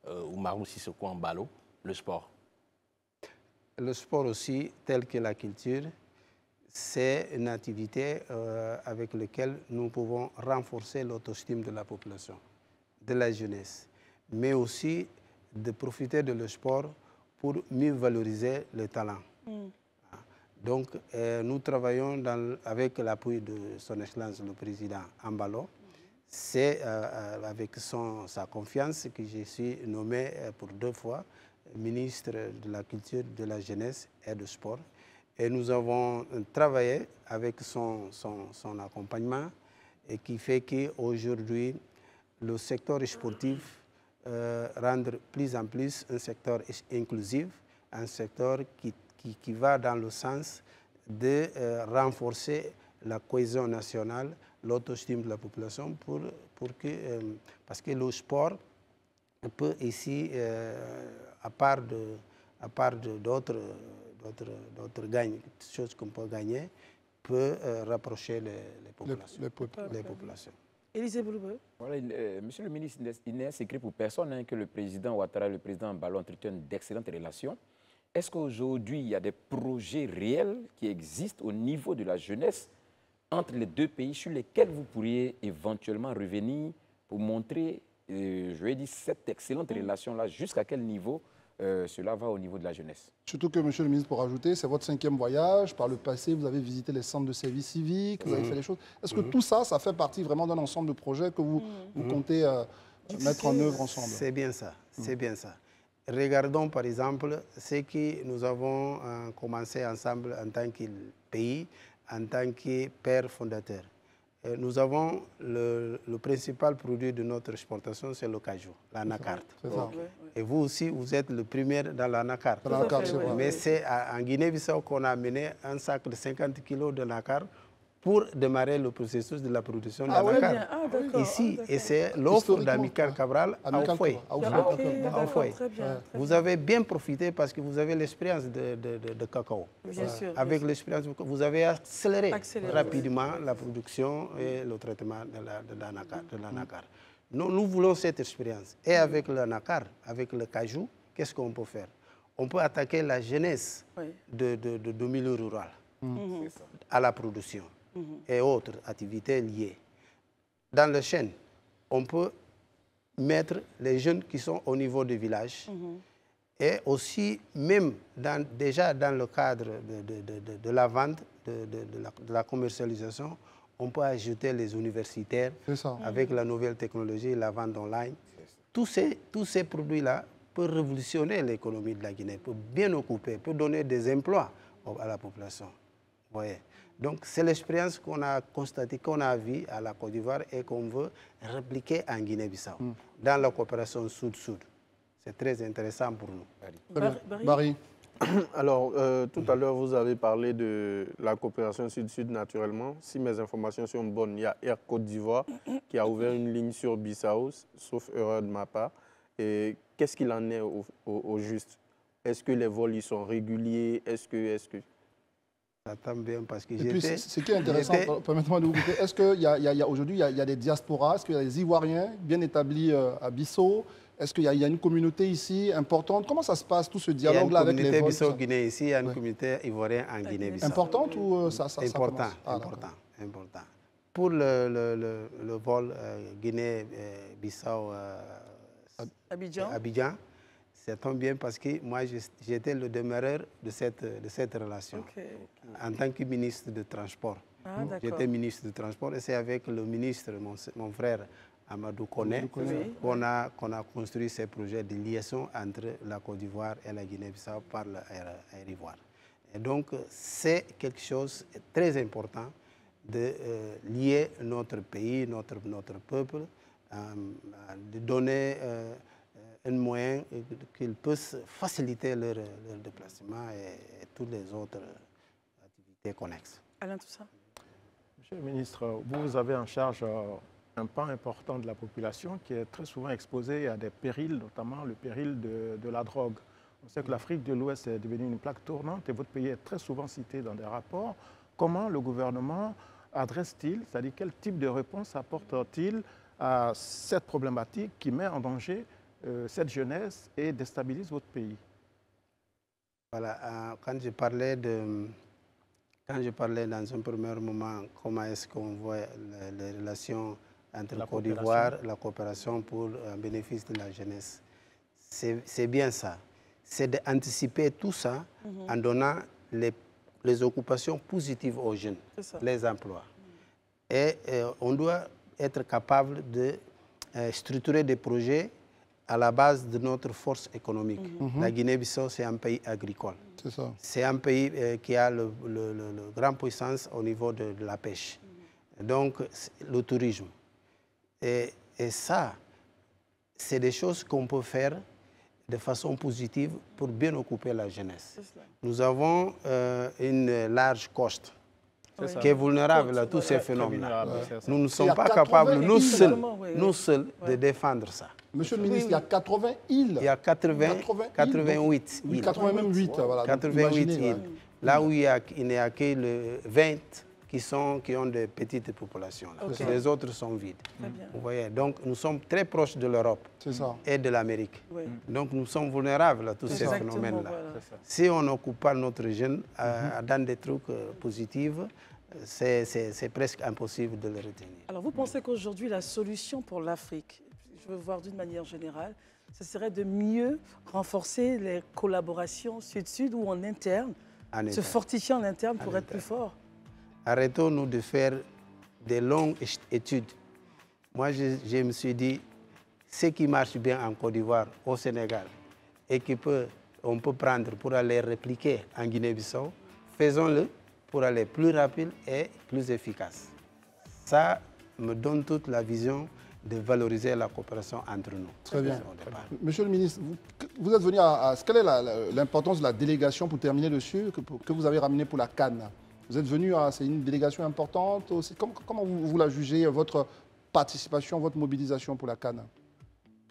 Oumarou Sissoko Embalo, le sport? Le sport aussi, tel que la culture, c'est une activité avec laquelle nous pouvons renforcer l'autostime de la population, de la jeunesse, mais aussi de profiter de le sport pour mieux valoriser le talent. Donc, nous travaillons avec l'appui de son Excellence le Président Embalo. C'est avec sa confiance que je suis nommé pour 2 fois ministre de la Culture, de la Jeunesse et du Sport. Et nous avons travaillé avec son accompagnement et qui fait qu'aujourd'hui, le secteur sportif rendre plus en plus un secteur inclusif, un secteur qui va dans le sens de renforcer la cohésion nationale, l'autostime de la population, parce que le sport peut ici, à part d'autres choses qu'on peut gagner, peut rapprocher les populations. Élisée Bouloubé. Voilà, monsieur le ministre, il n'est secret pour personne que le président Ouattara et le président Embalo entretiennent d'excellentes relations. Est-ce qu'aujourd'hui, il y a des projets réels qui existent au niveau de la jeunesse entre les 2 pays sur lesquels vous pourriez éventuellement revenir pour montrer, je vais dire, cette excellente relation-là, jusqu'à quel niveau cela va au niveau de la jeunesse? Surtout que, monsieur le ministre, pour ajouter, c'est votre 5e voyage. Par le passé, vous avez visité les centres de services civiques, vous avez fait des choses. Est-ce que tout ça, ça fait partie vraiment d'un ensemble de projets que vous comptez mettre en œuvre ensemble? C'est bien ça, c'est bien ça. Regardons par exemple ce que nous avons commencé ensemble en tant que pays, en tant que père fondateur. Nous avons le principal produit de notre exportation, c'est le cajou, l'anacarde. Et vous aussi, vous êtes le premier dans l'anacarde. Mais c'est en Guinée-Bissau qu'on a amené un sac de 50 kg d'anacarde pour démarrer le processus de la production d'anacarde. Ici, et c'est l'offre d'Amilcar Cabral à Houphouët. Vous avez bien profité parce que vous avez l'expérience de cacao. Avec l'expérience, vous avez accéléré rapidement la production et le traitement de l'anacarde. Nous voulons cette expérience. Et avec l'anacarde, avec le cajou, qu'est-ce qu'on peut faire? On peut attaquer la jeunesse de milieu rural à la production et autres activités liées. Dans le chêne, on peut mettre les jeunes qui sont au niveau du village et aussi, même déjà dans le cadre de la vente, de la commercialisation, on peut ajouter les universitaires avec la nouvelle technologie, la vente online. Tous ces produits-là peuvent révolutionner l'économie de la Guinée, peuvent bien occuper, peuvent donner des emplois à la population. Vous voyez. Donc, c'est l'expérience qu'on a constatée, qu'on a vue à la Côte d'Ivoire et qu'on veut répliquer en Guinée-Bissau, dans la coopération sud-sud. C'est très intéressant pour nous. Barry. Alors, tout à l'heure, vous avez parlé de la coopération sud-sud naturellement. Si mes informations sont bonnes, il y a Air Côte d'Ivoire qui a ouvert une ligne sur Bissau, sauf erreur de ma part. Et qu'est-ce qu'il en est au juste? Est-ce que les vols y sont réguliers? Est-ce que... Ça tombe bien parce que j'étais... Ce qui est intéressant, permettez-moi de vous couper, est-ce qu'aujourd'hui, il y a des diasporas? Est-ce qu'il y a des Ivoiriens bien établis à Bissau? Est-ce qu'il y a une communauté ici importante? Comment ça se passe, tout ce dialogue-là avec les vols? Il y a une communauté Bissau-Guinée ici, il y a une communauté ivoirienne en Guinée-Bissau. Importante ou ça important. Pour le vol Guinée-Bissau, Abidjan, Ça tombe bien parce que moi, j'étais le demeureur de cette relation. En tant que ministre de Transport. J'étais ministre de Transport et c'est avec le ministre, mon frère Amadou Koné, qu'on a construit ces projets de liaison entre la Côte d'Ivoire et la Guinée-Bissau par l'aéroport. Et donc, c'est quelque chose de très important de lier notre pays, notre peuple, de donner un moyen qu'ils puissent faciliter leur déplacement et toutes les autres activités connexes. Alain Toussaint. Monsieur le ministre, vous avez en charge un pan important de la population qui est très souvent exposé à des périls, notamment le péril de la drogue. On sait que l'Afrique de l'Ouest est devenue une plaque tournante et votre pays est très souvent cité dans des rapports. Comment le gouvernement adresse-t-il, c'est-à-dire quel type de réponse apporte-t-il à cette problématique qui met en danger cette jeunesse et déstabilise votre pays? Voilà, quand je parlais dans un premier moment comment est-ce qu'on voit les relations entre la Côte d'Ivoire, la coopération pour un bénéfice de la jeunesse, c'est bien ça. C'est d'anticiper tout ça en donnant les occupations positives aux jeunes, les emplois. Et on doit être capable de structurer des projets à la base de notre force économique. La Guinée-Bissau, c'est un pays agricole. C'est un pays qui a le grande puissance au niveau de la pêche. Donc, le tourisme. Et ça, c'est des choses qu'on peut faire de façon positive pour bien occuper la jeunesse. Nous avons une large côte qui est vulnérable à tous ces phénomènes. Nous ne sommes pas capables, nous seuls, de défendre ça. Monsieur le ministre, il y a 80 îles. Il y a 88 îles. 88, voilà. 88 îles. Là où il n'y a que 20 qui ont de petites populations. Les autres sont vides. Vous voyez, donc nous sommes très proches de l'Europe et de l'Amérique. Donc nous sommes vulnérables à tous ces phénomènes-là. Si on n'occupe pas notre jeune dans des trucs positifs, c'est presque impossible de le retenir. Alors vous pensez qu'aujourd'hui la solution pour l'Afrique, je veux voir d'une manière générale, ce serait de mieux renforcer les collaborations sud-sud ou en interne, se fortifier en interne pour être plus fort? Arrêtons-nous de faire des longues études. Moi, je me suis dit, ce qui marche bien en Côte d'Ivoire, au Sénégal, et qu'on peut prendre pour aller répliquer en Guinée-Bissau, faisons-le pour aller plus rapide et plus efficace. Ça me donne toute la vision de valoriser la coopération entre nous. Très bien. Monsieur le ministre, vous êtes venu quelle est l'importance de la délégation, pour terminer dessus, que vous avez ramenée pour la CAN? Vous êtes venu, c'est une délégation importante aussi. Comment vous la jugez, votre participation, votre mobilisation pour la CAN?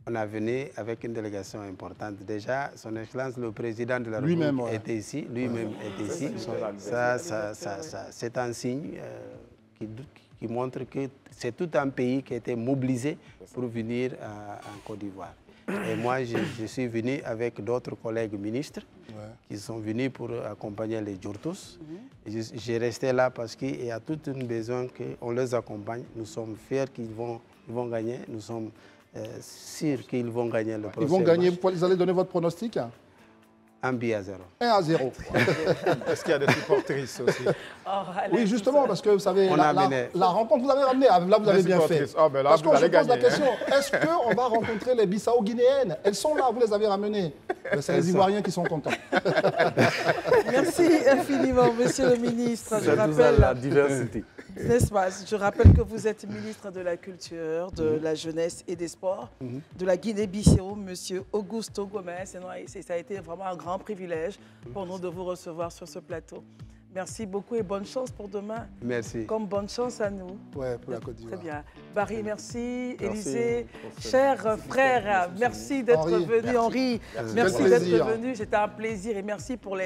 On est venu avec une délégation importante. Déjà, son Excellence, le président de la République était ici. Lui-même était ici. C'est un signe qui montre que c'est tout un pays qui a été mobilisé pour venir en Côte d'Ivoire. Et moi, je suis venu avec d'autres collègues ministres qui sont venus pour accompagner les Djourtous. J'ai resté là parce qu'il y a tout un besoin qu'on les accompagne. Nous sommes fiers qu'ils vont gagner. Nous sommes sûrs qu'ils vont gagner le prochain match. Ils vont gagner, vous allez donner votre pronostic? 1-0. 1-0. Est-ce qu'il y a des supportrices aussi? Oui, justement, parce que vous savez, la rencontre, vous avez ramené, là vous avez bien fait. Parce qu'on se pose la question, est-ce qu'on va rencontrer les Bissau-Guinéennes? Elles sont là, vous les avez ramenées. C'est les Ivoiriens qui sont contents. Merci infiniment, monsieur le ministre. C'est tout ça, la diversité. N'est-ce pas? Je rappelle que vous êtes ministre de la Culture, de la Jeunesse et des Sports, de la Guinée-Bissau, monsieur Augusto Gomez. Ça a été vraiment un grand privilège pour nous de vous recevoir sur ce plateau. Merci beaucoup et bonne chance pour demain. Merci. Comme bonne chance à nous. Ouais, pour la Côte d'Ivoire. Très bien. Barry, merci. Élisée, cher frère, merci d'être venu. Henri, merci d'être venu. C'était un plaisir et merci pour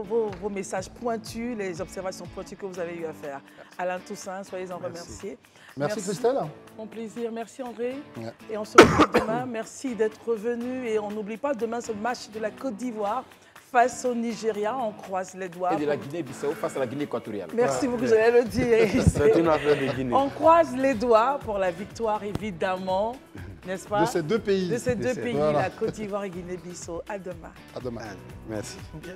vos messages pointus, les observations pointues que vous avez eu à faire. Alain Toussaint, soyez-en remerciés. Merci Christelle. Mon plaisir. Merci André. Ouais. Et on se retrouve demain. Merci d'être revenu. Et on n'oublie pas demain ce match de la Côte d'Ivoire face au Nigeria. On croise les doigts. Et de la Guinée-Bissau face à la Guinée équatoriale. Merci beaucoup, j'allais le dire. C'est une affaire de Guinée. On croise les doigts pour la victoire, évidemment, n'est-ce pas? De ces deux pays. De ces deux pays, Voilà. la Côte d'Ivoire et Guinée-Bissau. À demain. À demain. Merci. Bien.